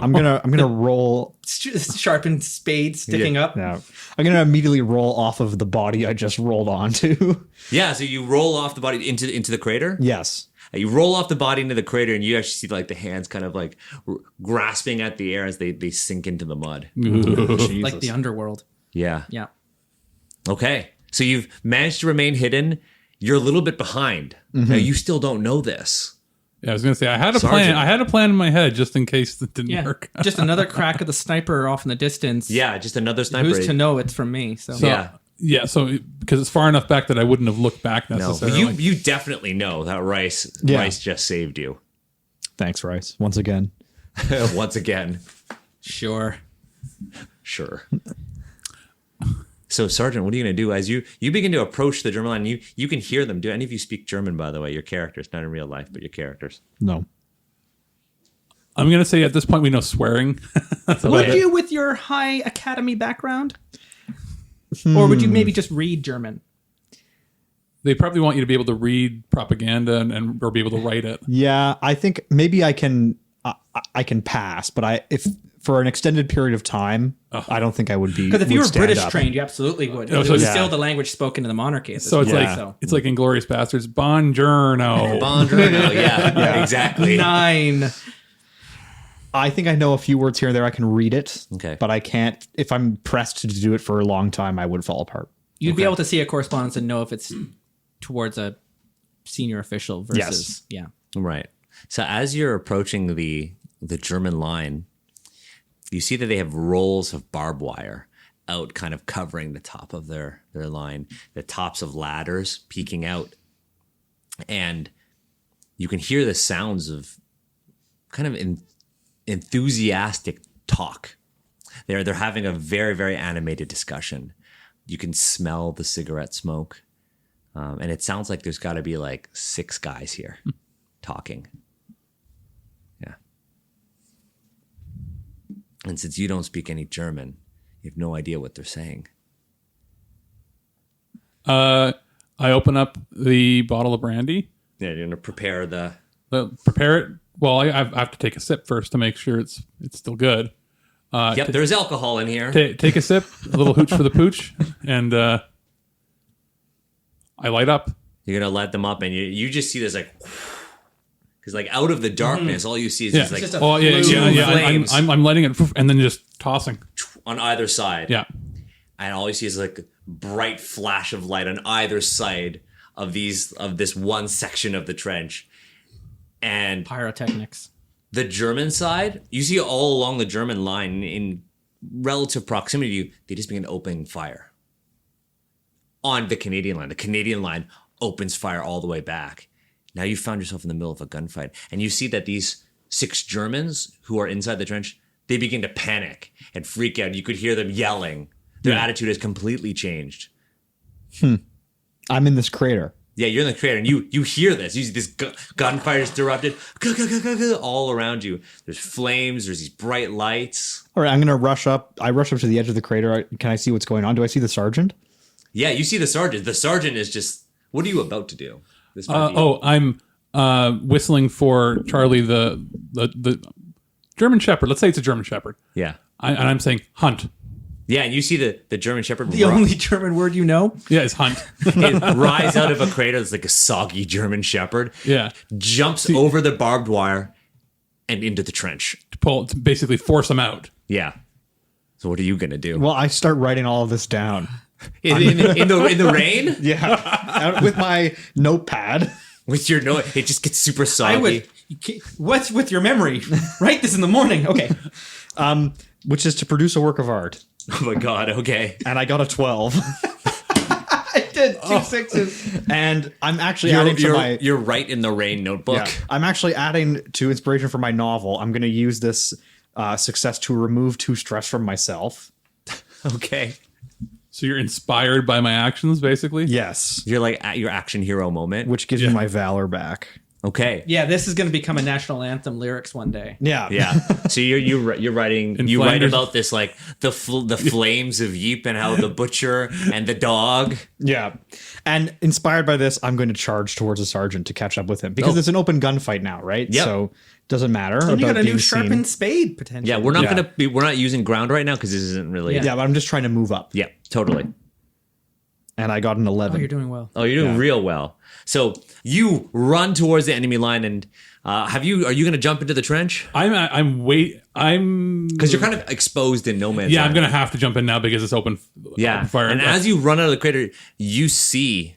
[SPEAKER 3] I'm gonna roll.
[SPEAKER 1] Sharpened spade sticking up.
[SPEAKER 3] Yeah. I'm gonna immediately roll off of the body I just rolled onto.
[SPEAKER 4] Yeah, so you roll off the body into the crater.
[SPEAKER 3] Yes.
[SPEAKER 4] You roll off the body into the crater, and you actually see like the hands kind of like grasping at the air as they sink into the mud.
[SPEAKER 1] Like the underworld.
[SPEAKER 4] Yeah.
[SPEAKER 1] Yeah.
[SPEAKER 4] Okay. So you've managed to remain hidden. You're a little bit behind. Now you still don't know this.
[SPEAKER 2] Yeah, I was gonna say I had a
[SPEAKER 4] Sergeant.
[SPEAKER 2] plan. I had a plan in my head just in case it didn't
[SPEAKER 1] Yeah.
[SPEAKER 2] work.
[SPEAKER 1] Just another crack of the sniper off in the distance.
[SPEAKER 4] Yeah, just another sniper.
[SPEAKER 1] Who's to know it's from me? So,
[SPEAKER 4] Yeah.
[SPEAKER 2] Yeah, so because it's far enough back that I wouldn't have looked back
[SPEAKER 4] No, but
[SPEAKER 2] necessarily.
[SPEAKER 4] you definitely know that Rice just saved you.
[SPEAKER 3] Thanks, Rice. Once again.
[SPEAKER 4] Once again.
[SPEAKER 1] Sure.
[SPEAKER 4] Sure. So, Sergeant, what are you going to do as you begin to approach the German line? You can hear them. Do any of you speak German, by the way? Your characters, not in real life, but your characters.
[SPEAKER 3] No.
[SPEAKER 2] I'm gonna say at this point we know swearing.
[SPEAKER 1] Would you with your high academy background? Or would you maybe just read German?
[SPEAKER 2] They probably want you to be able to read propaganda and or be able to write it.
[SPEAKER 3] Yeah, I think maybe I can pass, but if for an extended period of time, I don't think I would be.
[SPEAKER 1] Because if you
[SPEAKER 3] would
[SPEAKER 1] were
[SPEAKER 3] stand
[SPEAKER 1] British
[SPEAKER 3] up.
[SPEAKER 1] trained, you absolutely would.
[SPEAKER 2] Oh,
[SPEAKER 1] It
[SPEAKER 2] so
[SPEAKER 1] was
[SPEAKER 3] yeah.
[SPEAKER 1] still the language spoken in the monarchy. At this
[SPEAKER 2] So it's
[SPEAKER 1] point,
[SPEAKER 3] Yeah.
[SPEAKER 2] like it's like Inglorious Bastards. Buongiorno.
[SPEAKER 4] Bonjour. Yeah, exactly.
[SPEAKER 1] 9.
[SPEAKER 3] I think I know a few words here and there. I can read it.
[SPEAKER 4] Okay.
[SPEAKER 3] But I can't. If I'm pressed to do it for a long time, I would fall apart.
[SPEAKER 1] You'd be able to see a correspondence and know if it's towards a senior official versus
[SPEAKER 3] Yes.
[SPEAKER 4] Right. So as you're approaching the German line, you see that they have rolls of barbed wire out kind of covering the top of their line, the tops of ladders peeking out. And you can hear the sounds of kind of enthusiastic talk. They're having a very, very animated discussion. You can smell the cigarette smoke. And it sounds like there's got to be like 6 guys here talking. Yeah. And since you don't speak any German, you have no idea what they're saying.
[SPEAKER 2] I open up the bottle of brandy.
[SPEAKER 4] Yeah, you're going to prepare the...
[SPEAKER 2] Prepare it. Well, I have to take a sip first to make sure it's still good.
[SPEAKER 4] Yep, there's alcohol in here.
[SPEAKER 2] Take a sip, a little hooch for the pooch, and I light up.
[SPEAKER 4] You're going to light them up, and you just see this like... Because like out of the darkness, all you see is just like
[SPEAKER 1] just a
[SPEAKER 2] Oh yeah,
[SPEAKER 1] flue of
[SPEAKER 2] yeah.
[SPEAKER 1] flames.
[SPEAKER 2] I'm letting it, and then just tossing.
[SPEAKER 4] on either side.
[SPEAKER 2] Yeah.
[SPEAKER 4] And all you see is like a bright flash of light on either side of this one section of the trench. And
[SPEAKER 1] Pyrotechnics.
[SPEAKER 4] the German side, you see all along the German line in relative proximity to you, they just begin opening fire on the Canadian line. The Canadian line opens fire all the way back. Now you found yourself in the middle of a gunfight, and you see that these 6 Germans who are inside the trench, they begin to panic and freak out. You could hear them yelling. Their attitude has completely changed.
[SPEAKER 3] I'm in this crater.
[SPEAKER 4] Yeah, you're in the crater, and you hear this. You see this gunfire just erupted all around you. There's flames. There's these bright lights.
[SPEAKER 3] All right, I'm gonna rush up. I rush up to the edge of the crater. Can I see what's going on? Do I see the sergeant?
[SPEAKER 4] Yeah, you see the sergeant. The sergeant is just, what are you about to do? This might be-
[SPEAKER 2] I'm whistling for Charlie, the German Shepherd. Let's say it's a German Shepherd.
[SPEAKER 4] Yeah.
[SPEAKER 2] And I'm saying hunt.
[SPEAKER 4] Yeah, and you see the German Shepherd
[SPEAKER 1] The only German word you know?
[SPEAKER 2] Yeah, it's hunt.
[SPEAKER 4] rise out of a crater that's like a soggy German Shepherd.
[SPEAKER 2] Yeah.
[SPEAKER 4] Jumps over the barbed wire and into the trench.
[SPEAKER 2] To basically force them out.
[SPEAKER 4] Yeah. So what are you gonna do?
[SPEAKER 3] Well, I start writing all of this down.
[SPEAKER 4] In the rain?
[SPEAKER 3] Yeah, with my notepad.
[SPEAKER 4] With your note, it just gets super
[SPEAKER 1] I
[SPEAKER 4] soggy.
[SPEAKER 1] would. What's with your memory? Write this in the morning. Okay.
[SPEAKER 3] Which is to produce a work of art.
[SPEAKER 4] Oh my god, okay.
[SPEAKER 3] And I got a 12.
[SPEAKER 1] I did 2 6s.
[SPEAKER 3] And I'm actually adding to my...
[SPEAKER 4] You're right in the rain notebook.
[SPEAKER 3] Yeah, I'm actually adding to inspiration for my novel. I'm going to use this success to remove 2 stress from myself.
[SPEAKER 4] Okay.
[SPEAKER 2] So you're inspired by my actions, basically?
[SPEAKER 3] Yes.
[SPEAKER 4] You're like at your action hero moment.
[SPEAKER 3] Which gives me my valor back.
[SPEAKER 4] Okay.
[SPEAKER 1] Yeah, this is going to become a national anthem lyrics one day.
[SPEAKER 3] Yeah.
[SPEAKER 4] Yeah. So you're writing.
[SPEAKER 2] In
[SPEAKER 4] You write
[SPEAKER 2] Flanders.
[SPEAKER 4] about this like the flames of Yeep and how the butcher and the dog.
[SPEAKER 3] Yeah. And inspired by this, I'm going to charge towards a sergeant to catch up with him. Because
[SPEAKER 4] Oh.
[SPEAKER 3] it's an open gunfight now, right?
[SPEAKER 4] Yep.
[SPEAKER 3] So doesn't matter.
[SPEAKER 1] And you
[SPEAKER 3] about
[SPEAKER 1] got a new
[SPEAKER 3] being seen.
[SPEAKER 1] sharpened spade potentially.
[SPEAKER 4] Yeah, we're not using ground right now because this isn't really.
[SPEAKER 3] Yeah, but I'm just trying to move up.
[SPEAKER 4] Yeah, totally.
[SPEAKER 3] and I got an
[SPEAKER 1] Oh,
[SPEAKER 3] 11.
[SPEAKER 1] you're doing well.
[SPEAKER 4] Oh, you're doing real well. So you run towards the enemy line, and are you going to jump into the trench?
[SPEAKER 2] I'm
[SPEAKER 4] Because you're kind of exposed in no man's
[SPEAKER 2] yeah,
[SPEAKER 4] land.
[SPEAKER 2] I'm gonna have to jump in now because it's open fire.
[SPEAKER 4] And as you run out of the crater, you see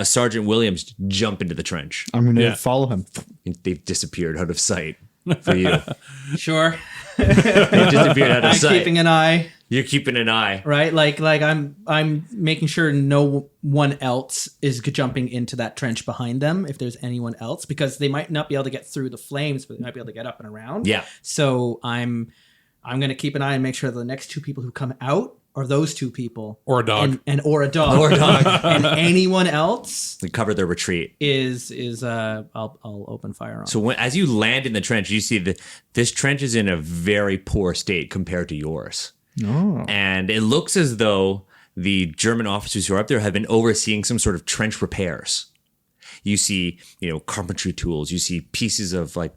[SPEAKER 4] Sergeant Williams jump into the trench.
[SPEAKER 3] I'm going to
[SPEAKER 2] Yeah.
[SPEAKER 3] follow him.
[SPEAKER 4] They've disappeared out of sight for you.
[SPEAKER 1] Sure.
[SPEAKER 4] They've disappeared out of
[SPEAKER 1] I'm
[SPEAKER 4] sight.
[SPEAKER 1] keeping an eye,
[SPEAKER 4] You're keeping an eye.
[SPEAKER 1] right? Like I'm making sure no one else is jumping into that trench behind them if there's anyone else, because they might not be able to get through the flames, but they might be able to get up and around.
[SPEAKER 4] Yeah.
[SPEAKER 1] So I'm going to keep an eye and make sure the next two people who come out are those two people,
[SPEAKER 2] Or a dog.
[SPEAKER 1] and or a dog,
[SPEAKER 4] Or a dog.
[SPEAKER 1] and anyone else
[SPEAKER 4] They cover their retreat.
[SPEAKER 1] is I'll open fire on.
[SPEAKER 4] So as you land in the trench, you see that this trench is in a very poor state compared to yours.
[SPEAKER 3] Oh.
[SPEAKER 4] And it looks as though the German officers who are up there have been overseeing some sort of trench repairs. You see, carpentry tools. You see pieces of like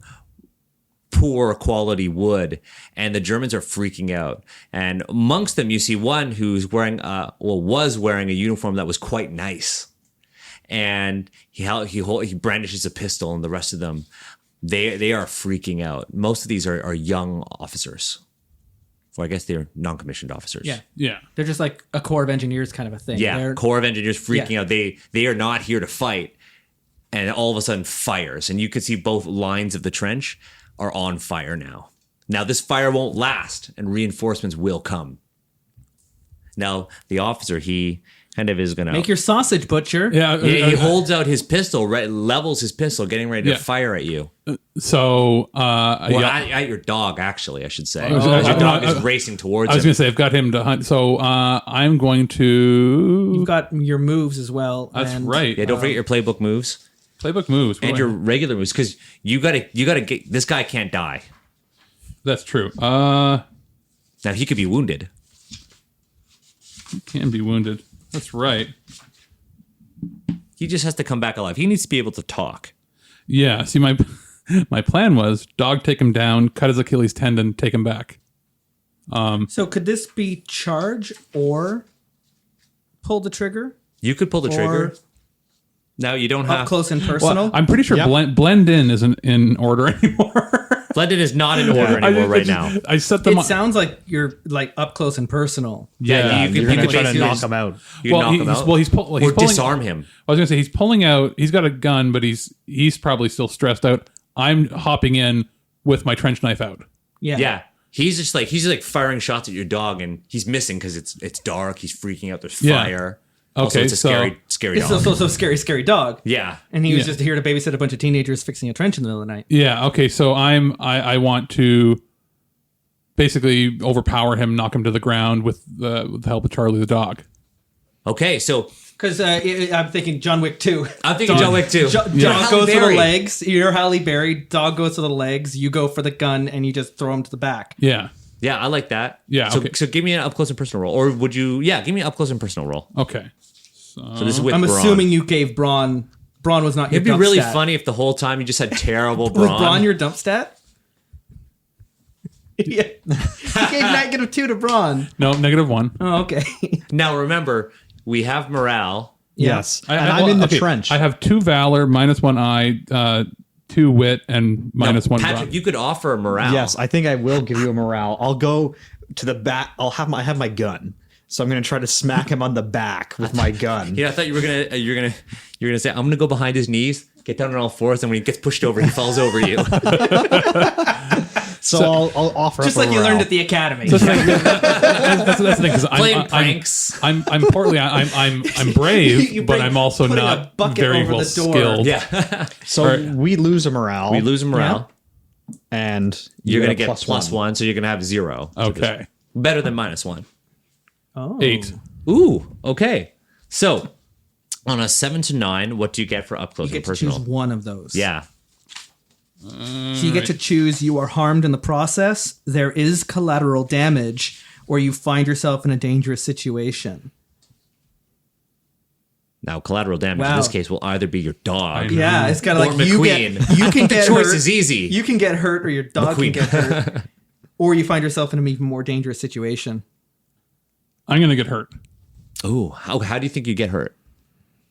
[SPEAKER 4] poor quality wood, and the Germans are freaking out. And amongst them, you see one who's was wearing a uniform that was quite nice, and he brandishes a pistol, and the rest of them, they are freaking out. Most of these are young officers. Well, I guess they're non-commissioned officers.
[SPEAKER 1] Yeah.
[SPEAKER 2] Yeah.
[SPEAKER 1] They're just like a Corps of Engineers kind of a thing.
[SPEAKER 4] Yeah,
[SPEAKER 1] They're,
[SPEAKER 4] Corps of Engineers freaking
[SPEAKER 1] Yeah.
[SPEAKER 4] out. They are not here to fight, and all of a sudden fires, and you can see both lines of the trench are on fire now. Now this fire won't last, and reinforcements will come. Now the officer, he kind of is gonna
[SPEAKER 1] make your sausage, butcher.
[SPEAKER 2] Yeah.
[SPEAKER 4] he holds out his pistol, levels his pistol, getting ready to
[SPEAKER 2] Yeah.
[SPEAKER 4] fire at you.
[SPEAKER 2] So
[SPEAKER 4] Well,
[SPEAKER 2] yeah,
[SPEAKER 4] at your dog, actually, I should say.
[SPEAKER 2] was-
[SPEAKER 4] As your
[SPEAKER 2] I-
[SPEAKER 4] dog
[SPEAKER 2] I-
[SPEAKER 4] is racing towards
[SPEAKER 2] I was
[SPEAKER 4] him.
[SPEAKER 2] gonna say I've got him to hunt. So I'm going to.
[SPEAKER 1] You've got your moves as well.
[SPEAKER 2] That's
[SPEAKER 1] and
[SPEAKER 2] right.
[SPEAKER 4] Yeah, don't forget your playbook moves
[SPEAKER 2] Playbook moves.
[SPEAKER 4] and your regular moves, because you gotta get this guy can't die.
[SPEAKER 2] That's true.
[SPEAKER 4] Now he could be wounded.
[SPEAKER 2] Can be wounded. That's right.
[SPEAKER 4] He just has to come back alive. He needs to be able to talk.
[SPEAKER 2] Yeah. See, my my plan was dog take him down, cut his Achilles tendon, take him back.
[SPEAKER 1] So could this be charge or pull the trigger?
[SPEAKER 4] You could pull the trigger.
[SPEAKER 1] Or
[SPEAKER 4] No, you don't
[SPEAKER 1] up
[SPEAKER 4] have.
[SPEAKER 1] close and personal?
[SPEAKER 2] Well, I'm pretty sure
[SPEAKER 3] Yep.
[SPEAKER 2] blend in isn't in order anymore.
[SPEAKER 4] Blended is not in order anymore right now.
[SPEAKER 2] I set them
[SPEAKER 1] it
[SPEAKER 2] up.
[SPEAKER 1] sounds like you're like up close and personal.
[SPEAKER 4] Yeah,
[SPEAKER 3] You're
[SPEAKER 4] you
[SPEAKER 3] going to
[SPEAKER 4] could
[SPEAKER 3] try to
[SPEAKER 4] basically
[SPEAKER 3] knock
[SPEAKER 4] just-
[SPEAKER 3] him out.
[SPEAKER 4] You can knock him out.
[SPEAKER 2] he's pulling.
[SPEAKER 4] or disarm him.
[SPEAKER 2] I was gonna say he's pulling out. He's got a gun, but he's probably still stressed out. I'm hopping in with my trench knife out.
[SPEAKER 1] Yeah.
[SPEAKER 4] Yeah. He's just like firing shots at your dog, and he's missing because it's dark. He's freaking out. There's
[SPEAKER 2] Yeah.
[SPEAKER 4] fire. Also,
[SPEAKER 2] Okay,
[SPEAKER 4] it's a
[SPEAKER 2] so-
[SPEAKER 4] scary
[SPEAKER 1] It's
[SPEAKER 4] dog.
[SPEAKER 1] also a scary dog.
[SPEAKER 4] Yeah.
[SPEAKER 1] And he was
[SPEAKER 2] Yeah.
[SPEAKER 1] just here to babysit a bunch of teenagers fixing a trench in the middle of the night.
[SPEAKER 2] Yeah. Okay. So I want to basically overpower him, knock him to the ground with the help of Charlie the dog.
[SPEAKER 4] Okay, so
[SPEAKER 1] Because I'm thinking John Wick 2.
[SPEAKER 4] I'm thinking John Wick too.
[SPEAKER 1] Dog
[SPEAKER 4] Halle
[SPEAKER 1] goes for the
[SPEAKER 4] Berry.
[SPEAKER 1] legs. You're Halle Berry. Dog goes for the legs. You go for the gun, and you just throw him to the back.
[SPEAKER 2] Yeah.
[SPEAKER 4] Yeah, I like that.
[SPEAKER 2] Yeah,
[SPEAKER 4] So,
[SPEAKER 2] okay.
[SPEAKER 4] so give me an up close and personal roll, or would you? Yeah, give me an up close and personal roll.
[SPEAKER 2] Okay.
[SPEAKER 4] So this is with
[SPEAKER 1] I'm
[SPEAKER 4] Braun.
[SPEAKER 1] assuming you gave Braun. Braun was not your
[SPEAKER 4] It'd be
[SPEAKER 1] dump
[SPEAKER 4] really
[SPEAKER 1] stat.
[SPEAKER 4] funny if the whole time you just had terrible
[SPEAKER 1] Was
[SPEAKER 4] Braun.
[SPEAKER 1] Braun your dump stat? Yeah. You gave -2 to Braun.
[SPEAKER 2] No, -1.
[SPEAKER 1] Oh, okay.
[SPEAKER 4] Now remember, we have morale.
[SPEAKER 3] Yes.
[SPEAKER 2] I-
[SPEAKER 3] and
[SPEAKER 2] I-
[SPEAKER 3] I'm in the
[SPEAKER 2] okay,
[SPEAKER 3] trench.
[SPEAKER 2] I have 2 valor, -1 eye, 2 wit, and -1
[SPEAKER 4] Patrick,
[SPEAKER 2] brawn.
[SPEAKER 4] you could offer a morale.
[SPEAKER 3] Yes, I think I will give you a morale. I'll go to the back. I have my gun. So I'm going to try to smack him on the back with my gun.
[SPEAKER 4] Yeah, I thought you were gonna say I'm gonna go behind his knees, get down on all fours, and when he gets pushed over, he falls over you.
[SPEAKER 3] So I'll offer
[SPEAKER 1] Just
[SPEAKER 3] up a
[SPEAKER 1] like you
[SPEAKER 3] morale.
[SPEAKER 1] learned at the academy.
[SPEAKER 2] that's the thing because
[SPEAKER 4] Playing pranks.
[SPEAKER 2] I'm poorly. I'm brave,
[SPEAKER 1] You
[SPEAKER 2] but
[SPEAKER 1] bring-
[SPEAKER 2] I'm also
[SPEAKER 1] putting a
[SPEAKER 2] not
[SPEAKER 1] bucket
[SPEAKER 2] very
[SPEAKER 1] over
[SPEAKER 2] well
[SPEAKER 1] the door.
[SPEAKER 2] skilled.
[SPEAKER 4] Yeah,
[SPEAKER 3] So we lose a morale.
[SPEAKER 4] we lose a morale.
[SPEAKER 3] and
[SPEAKER 4] You're
[SPEAKER 3] you
[SPEAKER 4] gonna
[SPEAKER 3] get a
[SPEAKER 4] get plus one, so you're gonna have 0.
[SPEAKER 2] Okay.
[SPEAKER 4] Better than -1.
[SPEAKER 1] Oh.
[SPEAKER 2] 8.
[SPEAKER 4] Ooh, okay. So on a 7 to 9, what do you get for up close
[SPEAKER 1] You
[SPEAKER 4] and
[SPEAKER 1] get to choose
[SPEAKER 4] personal?
[SPEAKER 1] one of those.
[SPEAKER 4] Yeah.
[SPEAKER 1] So you get to choose you are harmed in the process, there is collateral damage, or you find yourself in a dangerous situation.
[SPEAKER 4] Now, collateral damage in
[SPEAKER 1] Wow.
[SPEAKER 4] this case will either be your dog.
[SPEAKER 1] Yeah, it's kind of
[SPEAKER 4] Or
[SPEAKER 1] like you
[SPEAKER 4] McQueen.
[SPEAKER 1] you can
[SPEAKER 4] The
[SPEAKER 1] get
[SPEAKER 4] choice
[SPEAKER 1] hurt.
[SPEAKER 4] is easy.
[SPEAKER 1] You can get hurt, or your dog
[SPEAKER 4] McQueen.
[SPEAKER 1] can get hurt, or you find yourself in an even more dangerous situation.
[SPEAKER 2] I'm gonna get hurt.
[SPEAKER 4] Oh, how do you think you get hurt?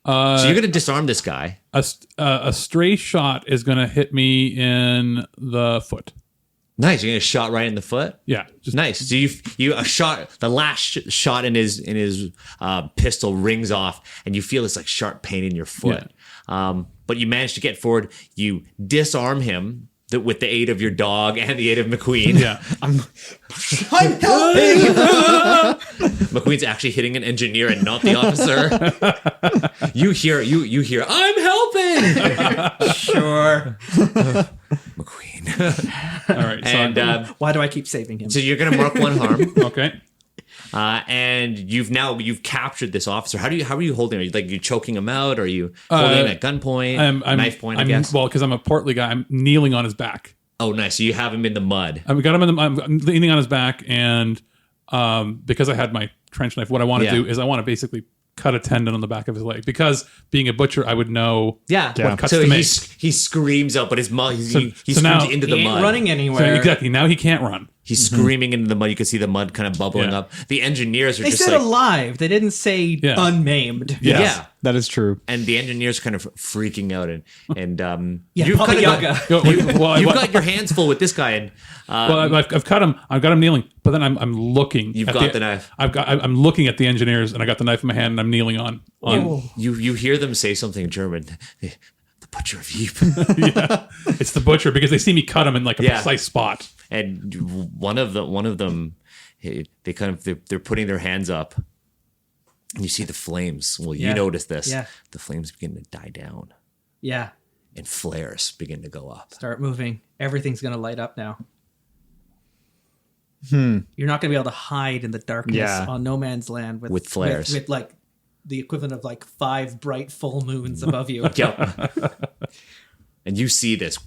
[SPEAKER 4] So you're going to disarm this guy.
[SPEAKER 2] A stray shot is going to hit me in the foot.
[SPEAKER 4] Nice. You're going to shot right in the foot.
[SPEAKER 2] Yeah, just
[SPEAKER 4] Nice. So you a shot. The last shot in his pistol rings off, and you feel this like sharp pain in your foot. But you manage to get forward. You disarm him with the aid of your dog and the aid of McQueen.
[SPEAKER 2] Yeah,
[SPEAKER 3] I'm
[SPEAKER 4] helping. McQueen's actually hitting an engineer and not the officer. You hear. I'm helping.
[SPEAKER 5] Sure.
[SPEAKER 4] McQueen.
[SPEAKER 2] all right. So
[SPEAKER 4] And
[SPEAKER 5] Why do I keep saving him?
[SPEAKER 4] so you're going to mark one harm.
[SPEAKER 2] okay.
[SPEAKER 4] And you've captured this officer. How are you holding him? Are you choking him out? Are you holding him at gunpoint?
[SPEAKER 2] I'm
[SPEAKER 4] knife point, I guess.
[SPEAKER 2] Well, because I'm a portly guy, I'm kneeling on his back.
[SPEAKER 4] Oh, nice. So you have him in the mud.
[SPEAKER 2] I've got him I'm leaning on his back, and because I had my trench knife, what I want to do is I want to basically cut a tendon on the back of his leg, because being a butcher, I would know
[SPEAKER 4] Yeah.
[SPEAKER 2] what cuts
[SPEAKER 4] So
[SPEAKER 2] to make.
[SPEAKER 4] he screams out, but his mud. He
[SPEAKER 2] so now
[SPEAKER 4] screams into
[SPEAKER 5] He
[SPEAKER 4] the
[SPEAKER 5] ain't
[SPEAKER 4] mud.
[SPEAKER 5] running
[SPEAKER 2] So
[SPEAKER 5] anywhere.
[SPEAKER 2] exactly, now he can't run.
[SPEAKER 4] He's screaming into the mud. You can see the mud kind of bubbling
[SPEAKER 2] Yeah.
[SPEAKER 4] up. The engineers are
[SPEAKER 5] They
[SPEAKER 4] just
[SPEAKER 5] said
[SPEAKER 4] like,
[SPEAKER 5] alive. They didn't say
[SPEAKER 2] Yeah.
[SPEAKER 5] unmaimed.
[SPEAKER 2] Yes.
[SPEAKER 4] yeah.
[SPEAKER 3] that is true.
[SPEAKER 4] And the engineers kind of freaking out, and
[SPEAKER 5] Yeah,
[SPEAKER 4] you've
[SPEAKER 5] Baba
[SPEAKER 4] kind of
[SPEAKER 5] Yaga.
[SPEAKER 4] you've got your hands full with this guy, and
[SPEAKER 2] Well, I've cut him. I've got him kneeling, but then I'm looking.
[SPEAKER 4] You've
[SPEAKER 2] at
[SPEAKER 4] got the knife.
[SPEAKER 2] I'm looking at the engineers, and I got the knife in my hand, and I'm kneeling on.
[SPEAKER 4] you hear them say something in German. The butcher of Yip.
[SPEAKER 2] Yeah, it's the butcher, because they see me cut him in like a
[SPEAKER 4] Yeah.
[SPEAKER 2] precise spot.
[SPEAKER 4] And one of them, they're putting their hands up, and you see the flames. Well, you
[SPEAKER 5] Yeah.
[SPEAKER 4] notice this.
[SPEAKER 5] Yeah.
[SPEAKER 4] The flames begin to die down,
[SPEAKER 5] Yeah.
[SPEAKER 4] and flares begin to go up.
[SPEAKER 5] Start moving. Everything's going to light up now. You're not going to be able to hide in the darkness
[SPEAKER 3] Yeah.
[SPEAKER 5] on no man's land
[SPEAKER 4] With flares.
[SPEAKER 5] With like the equivalent of like 5 bright full moons above you.
[SPEAKER 4] Yep. And you see this.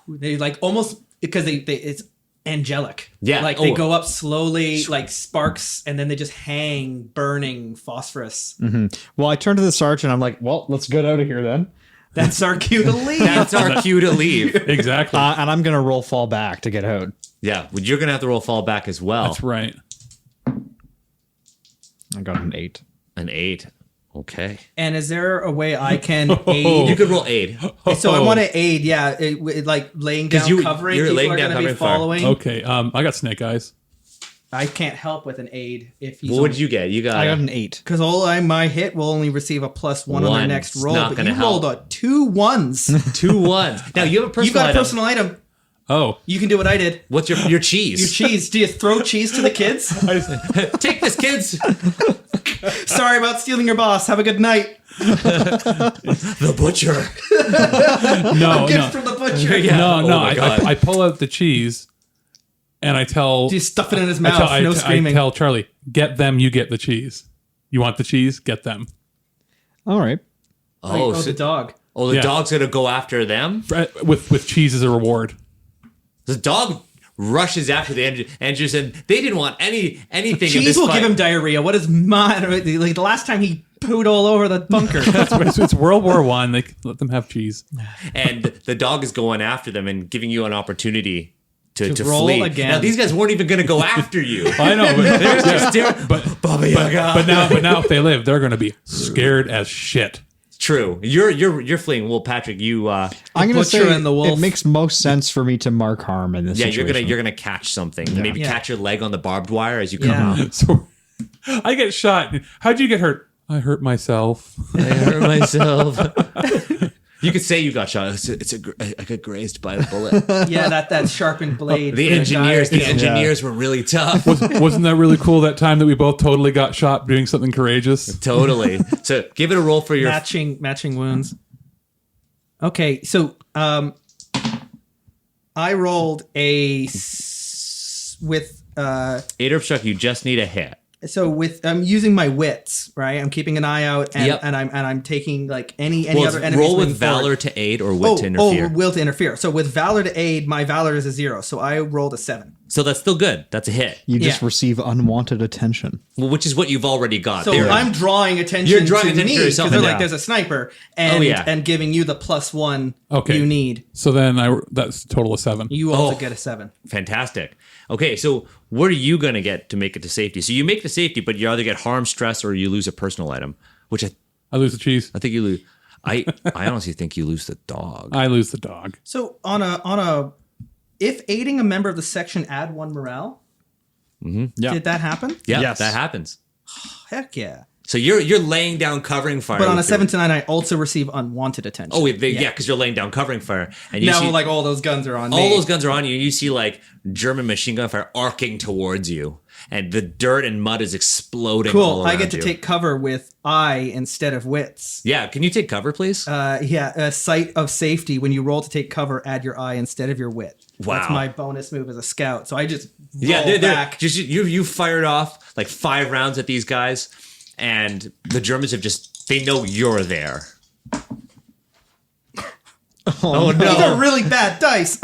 [SPEAKER 5] They like almost because they it's angelic.
[SPEAKER 4] Yeah.
[SPEAKER 5] Like they
[SPEAKER 4] Oh.
[SPEAKER 5] go up slowly, like sparks, and then they just hang burning phosphorus.
[SPEAKER 3] Well, I turn to the sergeant. I'm like, well, let's get out of here then.
[SPEAKER 5] That's our cue to leave.
[SPEAKER 4] That's our cue to leave.
[SPEAKER 2] Exactly.
[SPEAKER 3] And I'm gonna roll fall back to get out.
[SPEAKER 4] Yeah. Well, you're going to have to roll fall back as well.
[SPEAKER 2] That's right.
[SPEAKER 3] I got an 8.
[SPEAKER 4] An 8. Okay.
[SPEAKER 5] And is there a way I can aid?
[SPEAKER 4] You could roll aid.
[SPEAKER 5] So I want to aid, yeah, like laying down, covering.
[SPEAKER 4] you're
[SPEAKER 5] People
[SPEAKER 4] laying
[SPEAKER 5] are
[SPEAKER 4] down,
[SPEAKER 5] going to be
[SPEAKER 4] covering fire.
[SPEAKER 5] following.
[SPEAKER 2] Okay. I got snake eyes.
[SPEAKER 5] I can't help with an aid if he's.
[SPEAKER 4] What would you get? You got.
[SPEAKER 3] I got an 8.
[SPEAKER 5] Because my hit will only receive a +1 on their
[SPEAKER 4] One.
[SPEAKER 5] next
[SPEAKER 4] It's
[SPEAKER 5] roll.
[SPEAKER 4] not
[SPEAKER 5] But
[SPEAKER 4] gonna
[SPEAKER 5] you
[SPEAKER 4] help.
[SPEAKER 5] rolled 2 1s.
[SPEAKER 4] 2 1s. Now you have a personal
[SPEAKER 5] You got a
[SPEAKER 4] item.
[SPEAKER 5] personal item.
[SPEAKER 2] Oh,
[SPEAKER 5] You can do what I did.
[SPEAKER 4] What's your cheese?
[SPEAKER 5] Your cheese. Do you throw cheese to the kids?
[SPEAKER 4] Take this, kids.
[SPEAKER 5] Sorry about stealing your boss. Have a good night.
[SPEAKER 4] The butcher.
[SPEAKER 2] no,
[SPEAKER 5] Gift
[SPEAKER 2] no,
[SPEAKER 5] from the butcher.
[SPEAKER 4] Yeah.
[SPEAKER 2] no,
[SPEAKER 4] Oh
[SPEAKER 2] no.
[SPEAKER 4] my God.
[SPEAKER 2] I pull out the cheese, and I tell.
[SPEAKER 5] Do you stuff it in his
[SPEAKER 2] I
[SPEAKER 5] mouth?
[SPEAKER 2] tell,
[SPEAKER 5] No
[SPEAKER 2] I
[SPEAKER 5] screaming.
[SPEAKER 2] tell Charlie, get them, you get the cheese. You want the cheese? Get them.
[SPEAKER 3] All right.
[SPEAKER 4] Oh,
[SPEAKER 5] the dog.
[SPEAKER 4] the
[SPEAKER 2] Yeah.
[SPEAKER 4] dog's gonna go after them.
[SPEAKER 2] With cheese as a reward.
[SPEAKER 4] The dog rushes after the engineers, and they didn't want anything. in
[SPEAKER 5] Cheese
[SPEAKER 4] this
[SPEAKER 5] will
[SPEAKER 4] fight.
[SPEAKER 5] give him diarrhea. What is mine? Like the last time he pooed all over the bunker.
[SPEAKER 2] It's World War I. They let them have cheese.
[SPEAKER 4] And the dog is going after them and giving you an opportunity to
[SPEAKER 5] roll
[SPEAKER 4] flee.
[SPEAKER 5] again.
[SPEAKER 4] Now these guys weren't even going to go after you.
[SPEAKER 2] I know, but,
[SPEAKER 4] They're just staring. Baba Yaga.
[SPEAKER 2] but now if they live, they're going to be scared as shit.
[SPEAKER 4] True. You're fleeing. Well, Patrick, you.
[SPEAKER 3] I'm gonna
[SPEAKER 5] butcher
[SPEAKER 3] say
[SPEAKER 5] and the wolf.
[SPEAKER 3] it makes most sense for me to mark harm in this
[SPEAKER 4] Yeah,
[SPEAKER 3] situation.
[SPEAKER 4] you're gonna catch something. Maybe
[SPEAKER 5] Yeah.
[SPEAKER 4] catch your leg on the barbed wire as you come
[SPEAKER 5] Yeah.
[SPEAKER 4] out.
[SPEAKER 2] So I get shot. How'd you get hurt? I hurt myself.
[SPEAKER 4] I hurt myself. You could say you got shot. I got grazed by a bullet.
[SPEAKER 5] Yeah, that sharpened blade.
[SPEAKER 4] The
[SPEAKER 5] for
[SPEAKER 4] engineers were really tough.
[SPEAKER 2] Wasn't that really cool that time that we both totally got shot doing something courageous?
[SPEAKER 4] Totally. So give it a roll for your.
[SPEAKER 5] matching wounds. Okay, so I rolled with
[SPEAKER 4] Aid or obstruct. You just need a hit.
[SPEAKER 5] I'm using my wits, right? I'm keeping an eye out, and,
[SPEAKER 4] Yep.
[SPEAKER 5] and I'm taking like any
[SPEAKER 4] Well,
[SPEAKER 5] other enemies.
[SPEAKER 4] roll with
[SPEAKER 5] moving forward.
[SPEAKER 4] valor to aid or wit to interfere.
[SPEAKER 5] will to interfere. So with valor to aid, my valor is a 0, so I rolled a 7.
[SPEAKER 4] So that's still good. That's a hit.
[SPEAKER 3] You just
[SPEAKER 5] Yeah.
[SPEAKER 3] receive unwanted attention.
[SPEAKER 4] Well, which is what you've already got.
[SPEAKER 5] So
[SPEAKER 4] There.
[SPEAKER 5] I'm drawing attention
[SPEAKER 4] You're drawing
[SPEAKER 5] to
[SPEAKER 4] attention
[SPEAKER 5] me
[SPEAKER 4] to yourself.
[SPEAKER 5] because they're
[SPEAKER 3] Yeah.
[SPEAKER 5] like, there's a sniper, and
[SPEAKER 4] Oh, yeah.
[SPEAKER 5] and giving you the +1
[SPEAKER 2] Okay.
[SPEAKER 5] you need.
[SPEAKER 2] So then that's a total of 7.
[SPEAKER 5] You also
[SPEAKER 4] Oh.
[SPEAKER 5] get a 7.
[SPEAKER 4] Fantastic. Okay, so what are you going to get to make it to safety? So you make the safety, but you either get harm, stress, or you lose a personal item, which
[SPEAKER 2] I lose the cheese.
[SPEAKER 4] I think you lose. I honestly think you lose the dog.
[SPEAKER 2] I lose the dog.
[SPEAKER 5] So on a if aiding a member of the section add 1 morale,
[SPEAKER 3] Yeah.
[SPEAKER 5] did that happen?
[SPEAKER 4] Yeah,
[SPEAKER 3] Yes.
[SPEAKER 4] that happens.
[SPEAKER 5] Heck yeah.
[SPEAKER 4] So you're laying down covering fire.
[SPEAKER 5] But on a
[SPEAKER 4] with your-
[SPEAKER 5] 7 to 9, I also receive unwanted attention.
[SPEAKER 4] Oh, wait, yeah, because you're laying down covering fire, and you
[SPEAKER 5] Now,
[SPEAKER 4] see
[SPEAKER 5] like, all those guns are on me.
[SPEAKER 4] all those guns are on you. You see like German machine gun fire arcing towards you, and the dirt and mud is exploding.
[SPEAKER 5] Cool.
[SPEAKER 4] all
[SPEAKER 5] I
[SPEAKER 4] around
[SPEAKER 5] get to
[SPEAKER 4] you.
[SPEAKER 5] take cover with I instead of wits.
[SPEAKER 4] Yeah, can you take cover, please?
[SPEAKER 5] A sight of safety. When you roll to take cover, add your I instead of your wit.
[SPEAKER 4] Wow.
[SPEAKER 5] That's my bonus move as a scout. So I just roll
[SPEAKER 4] Yeah, they're
[SPEAKER 5] back.
[SPEAKER 4] just you fired off like 5 rounds at these guys, and the Germans have they know you're there. Oh
[SPEAKER 5] These are
[SPEAKER 4] no!
[SPEAKER 5] really bad dice.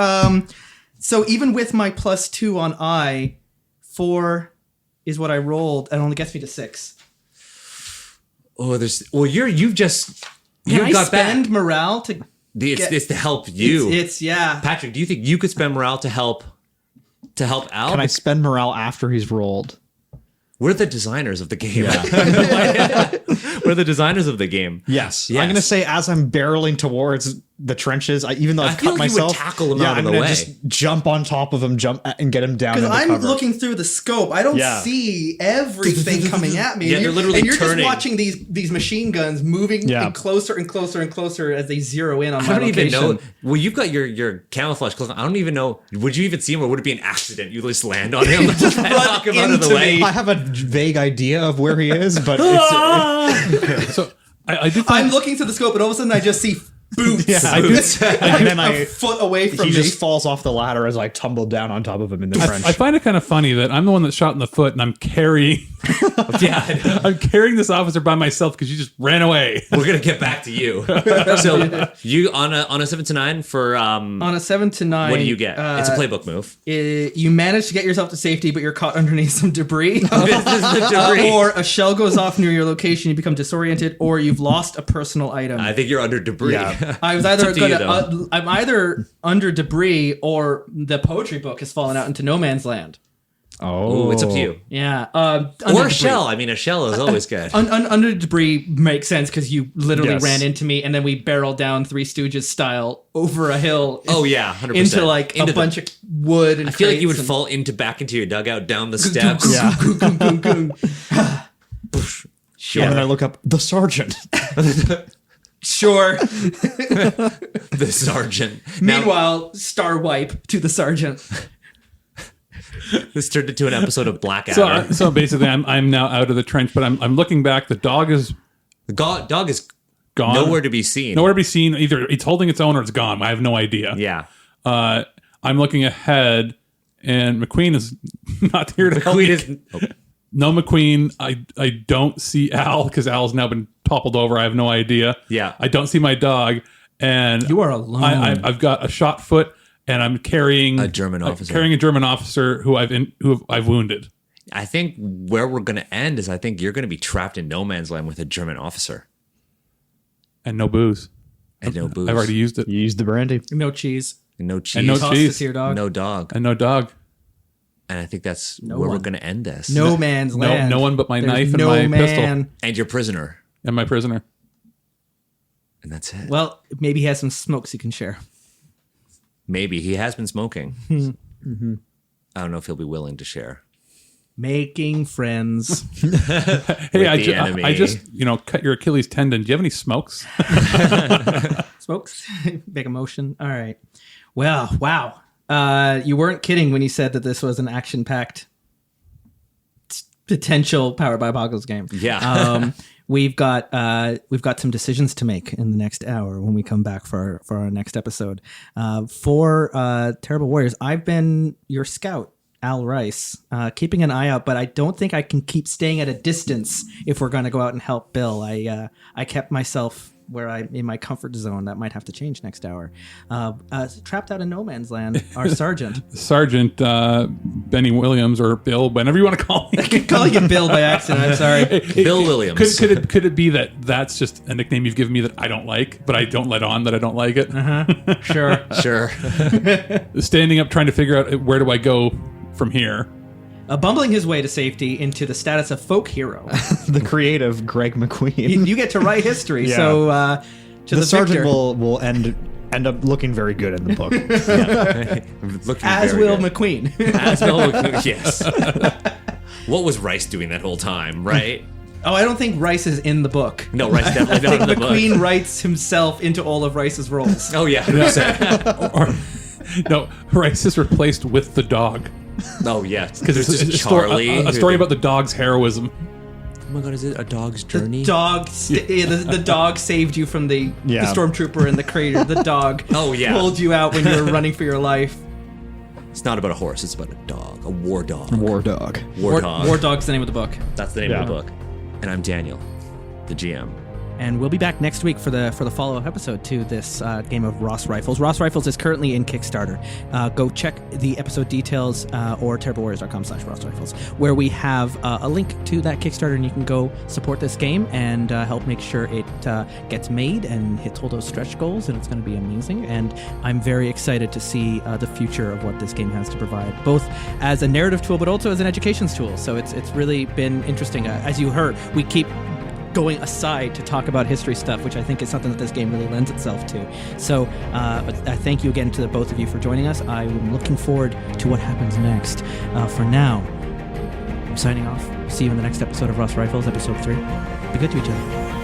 [SPEAKER 5] So even with my +2 on I, 4 is what I rolled, and only gets me to 6.
[SPEAKER 4] Oh, you've just
[SPEAKER 5] Can I
[SPEAKER 4] got
[SPEAKER 5] spend
[SPEAKER 4] back.
[SPEAKER 5] morale to?
[SPEAKER 4] It's to help you,
[SPEAKER 5] It's yeah.
[SPEAKER 4] Patrick. Do you think you could spend morale to help Al?
[SPEAKER 3] Can I spend morale after he's rolled?
[SPEAKER 4] We're the designers of the game. We're the designers of the game.
[SPEAKER 3] Yes.
[SPEAKER 4] Yes.
[SPEAKER 3] I'm going to say as I'm barreling towards the trenches, even though
[SPEAKER 4] I
[SPEAKER 3] I've
[SPEAKER 4] feel
[SPEAKER 3] cut
[SPEAKER 4] like you would
[SPEAKER 3] myself,
[SPEAKER 4] tackle him out of
[SPEAKER 3] I'm
[SPEAKER 4] the
[SPEAKER 3] gonna
[SPEAKER 4] way.
[SPEAKER 3] just jump on top of him, jump and get him down
[SPEAKER 5] Because
[SPEAKER 3] into
[SPEAKER 5] I'm
[SPEAKER 3] cover.
[SPEAKER 5] looking through the scope, I don't
[SPEAKER 3] Yeah.
[SPEAKER 5] see everything coming at me.
[SPEAKER 4] Yeah,
[SPEAKER 5] And
[SPEAKER 4] they're
[SPEAKER 5] you're-
[SPEAKER 4] literally
[SPEAKER 5] and you're
[SPEAKER 4] turning.
[SPEAKER 5] just watching these machine guns moving
[SPEAKER 3] Yeah.
[SPEAKER 5] in closer and closer and closer as they zero in on
[SPEAKER 4] I
[SPEAKER 5] my
[SPEAKER 4] don't
[SPEAKER 5] location.
[SPEAKER 4] even know. Well, you've got your camouflage clothes. I don't even know. Would you even see him, or would it be an accident? You just land on him, just knock him out of the
[SPEAKER 5] into
[SPEAKER 4] way.
[SPEAKER 5] me.
[SPEAKER 3] I have a vague idea of where he is, but it's,
[SPEAKER 2] So I do
[SPEAKER 5] I'm
[SPEAKER 2] find
[SPEAKER 5] looking through the scope, and all of a sudden I just see boots.
[SPEAKER 3] yeah, I do, and then
[SPEAKER 5] a foot away from
[SPEAKER 3] he
[SPEAKER 5] me.
[SPEAKER 3] just falls off the ladder as I tumble down on top of him in the trench.
[SPEAKER 2] I find it kind of funny that I'm the one that shot in the foot, and I'm carrying
[SPEAKER 4] Yeah,
[SPEAKER 2] I'm carrying this officer by myself because you just ran away.
[SPEAKER 4] we're gonna get back to you. So you on a 7 to 9 for
[SPEAKER 5] on a 7 to 9.
[SPEAKER 4] what do you get? It's a playbook move.
[SPEAKER 5] You manage to get yourself to safety, but you're caught underneath some debris.
[SPEAKER 4] This is the debris.
[SPEAKER 5] Or a shell goes off near your location, you become disoriented, or you've lost a personal item.
[SPEAKER 4] I think you're under debris.
[SPEAKER 3] Yeah.
[SPEAKER 5] I was either
[SPEAKER 4] up to you,
[SPEAKER 5] gonna, I'm either under debris or the poetry book has fallen out into no man's land.
[SPEAKER 4] Ooh, it's up to you.
[SPEAKER 5] Yeah,
[SPEAKER 4] Or
[SPEAKER 5] under
[SPEAKER 4] a
[SPEAKER 5] debris.
[SPEAKER 4] shell. I mean, a shell is always good.
[SPEAKER 5] Under debris makes sense because you literally
[SPEAKER 3] Yes.
[SPEAKER 5] ran into me, and then we barreled down Three Stooges style over a hill.
[SPEAKER 4] Oh yeah, 100%.
[SPEAKER 5] into like
[SPEAKER 4] Into
[SPEAKER 5] a bunch of wood. And
[SPEAKER 4] I feel like you would
[SPEAKER 5] crates
[SPEAKER 4] fall back into your dugout down the steps.
[SPEAKER 3] Yeah.
[SPEAKER 4] Sure.
[SPEAKER 3] And then I look up the sergeant.
[SPEAKER 5] Sure.
[SPEAKER 4] The sergeant. Now,
[SPEAKER 5] Meanwhile, star wipe to the sergeant.
[SPEAKER 4] this turned into an episode of Blackadder.
[SPEAKER 2] So basically, I'm now out of the trench, but I'm looking back. The dog is
[SPEAKER 4] The dog is
[SPEAKER 2] gone.
[SPEAKER 4] nowhere to be seen.
[SPEAKER 2] Nowhere to be seen. Either it's holding its own or it's gone. I have no idea.
[SPEAKER 4] Yeah.
[SPEAKER 2] I'm looking ahead, and McQueen is not here to help
[SPEAKER 4] Queen
[SPEAKER 2] me.
[SPEAKER 4] is
[SPEAKER 2] No McQueen. I don't see Al because Al's now been toppled over. I have no idea.
[SPEAKER 4] Yeah.
[SPEAKER 2] I don't see my dog, and
[SPEAKER 5] You are alone.
[SPEAKER 2] I've got a shot foot, and I'm carrying
[SPEAKER 4] A German officer.
[SPEAKER 2] Carrying a German officer who I've wounded.
[SPEAKER 4] I think where we're going to end is I think you're going to be trapped in no man's land with a German officer
[SPEAKER 2] And no booze.
[SPEAKER 4] and no booze.
[SPEAKER 2] I've already used it.
[SPEAKER 3] You use the brandy.
[SPEAKER 5] No cheese.
[SPEAKER 4] and no cheese.
[SPEAKER 2] And no
[SPEAKER 5] Toss
[SPEAKER 2] cheese.
[SPEAKER 5] it to your dog.
[SPEAKER 4] No dog.
[SPEAKER 2] And no dog.
[SPEAKER 4] And I think that's where
[SPEAKER 5] one.
[SPEAKER 4] we're going to end this.
[SPEAKER 5] No man's
[SPEAKER 2] No-
[SPEAKER 5] land.
[SPEAKER 2] no one but my
[SPEAKER 5] There's
[SPEAKER 2] knife and
[SPEAKER 5] no
[SPEAKER 2] my
[SPEAKER 5] man.
[SPEAKER 2] pistol.
[SPEAKER 4] And your prisoner.
[SPEAKER 2] And my prisoner.
[SPEAKER 4] And that's it.
[SPEAKER 5] Well, maybe he has some smokes he can share.
[SPEAKER 4] Maybe. He has been smoking. I don't know if he'll be willing to share.
[SPEAKER 5] Making friends.
[SPEAKER 2] Hey,
[SPEAKER 4] With the enemy.
[SPEAKER 2] I just cut your Achilles tendon. Do you have any smokes?
[SPEAKER 5] Smokes? Big emotion. All right. Well, wow. You weren't kidding when you said that this was an action-packed potential Powered by Boggles game.
[SPEAKER 4] Yeah.
[SPEAKER 5] We've got some decisions to make in the next hour when we come back for our next episode. For Terrible Warriors, I've been your scout, Al Rice, keeping an eye out, but I don't think I can keep staying at a distance if we're going to go out and help Bill. I kept myself where I'm in my comfort zone. That might have to change next hour. Trapped out in no man's land, our sergeant.
[SPEAKER 2] Sergeant Benny Williams, or Bill, whenever you want to call me.
[SPEAKER 5] Calling you Bill by accident. I'm sorry.
[SPEAKER 4] Bill Williams.
[SPEAKER 2] Could it be that that's just a nickname you've given me that I don't like, but I don't let on that I don't like it?
[SPEAKER 5] Sure.
[SPEAKER 4] Sure.
[SPEAKER 2] Standing up, trying to figure out where do I go from here.
[SPEAKER 5] Bumbling his way to safety into the status of folk hero.
[SPEAKER 3] The creative Greg McQueen.
[SPEAKER 5] You get to write history.
[SPEAKER 3] Yeah.
[SPEAKER 5] So to
[SPEAKER 3] The sergeant
[SPEAKER 5] victor,
[SPEAKER 3] will end up looking very good in the book.
[SPEAKER 4] Looking
[SPEAKER 5] as
[SPEAKER 4] very
[SPEAKER 5] will
[SPEAKER 4] good.
[SPEAKER 5] McQueen.
[SPEAKER 4] As Will McQueen, yes. What was Rice doing that whole time, right?
[SPEAKER 5] Oh, I don't think Rice is in the book.
[SPEAKER 4] No, Rice definitely
[SPEAKER 5] I think
[SPEAKER 4] not in the
[SPEAKER 5] McQueen
[SPEAKER 4] book.
[SPEAKER 5] writes himself into all of Rice's roles.
[SPEAKER 4] Oh yeah, 100%.
[SPEAKER 2] Or, no, Rice is replaced with the dog.
[SPEAKER 4] Oh yeah,
[SPEAKER 2] Because
[SPEAKER 4] there's
[SPEAKER 2] it's
[SPEAKER 4] just
[SPEAKER 2] a
[SPEAKER 4] Charlie.
[SPEAKER 2] a story about the dog's heroism.
[SPEAKER 4] Oh my god, is it a dog's
[SPEAKER 5] The
[SPEAKER 4] journey?
[SPEAKER 5] dog, the dog saved you from the stormtrooper in the crater. The dog
[SPEAKER 4] Oh, yeah.
[SPEAKER 5] pulled you out when you were running for your life.
[SPEAKER 4] It's not about a horse. It's about a dog, a war dog.
[SPEAKER 3] War dog.
[SPEAKER 4] War dog.
[SPEAKER 5] War Dog's the name of the book.
[SPEAKER 4] That's the name
[SPEAKER 3] Yeah.
[SPEAKER 4] of the book. And I'm Daniel, the GM.
[SPEAKER 5] And we'll be back next week for the follow-up episode to this game of Ross Rifles. Ross Rifles is currently in Kickstarter. Go check the episode details or terriblewarriors.com/Ross Rifles, where we have a link to that Kickstarter, and you can go support this game and help make sure it gets made and hits all those stretch goals, and it's going to be amazing. And I'm very excited to see the future of what this game has to provide, both as a narrative tool but also as an education tool. So it's really been interesting. As you heard, we keep going aside to talk about history stuff, which I think is something that this game really lends itself to. So I thank you again to the both of you for joining us. I'm looking forward to what happens next. For now, I'm signing off. See you in the next episode of Ross Rifles, episode 3. Be good to each other.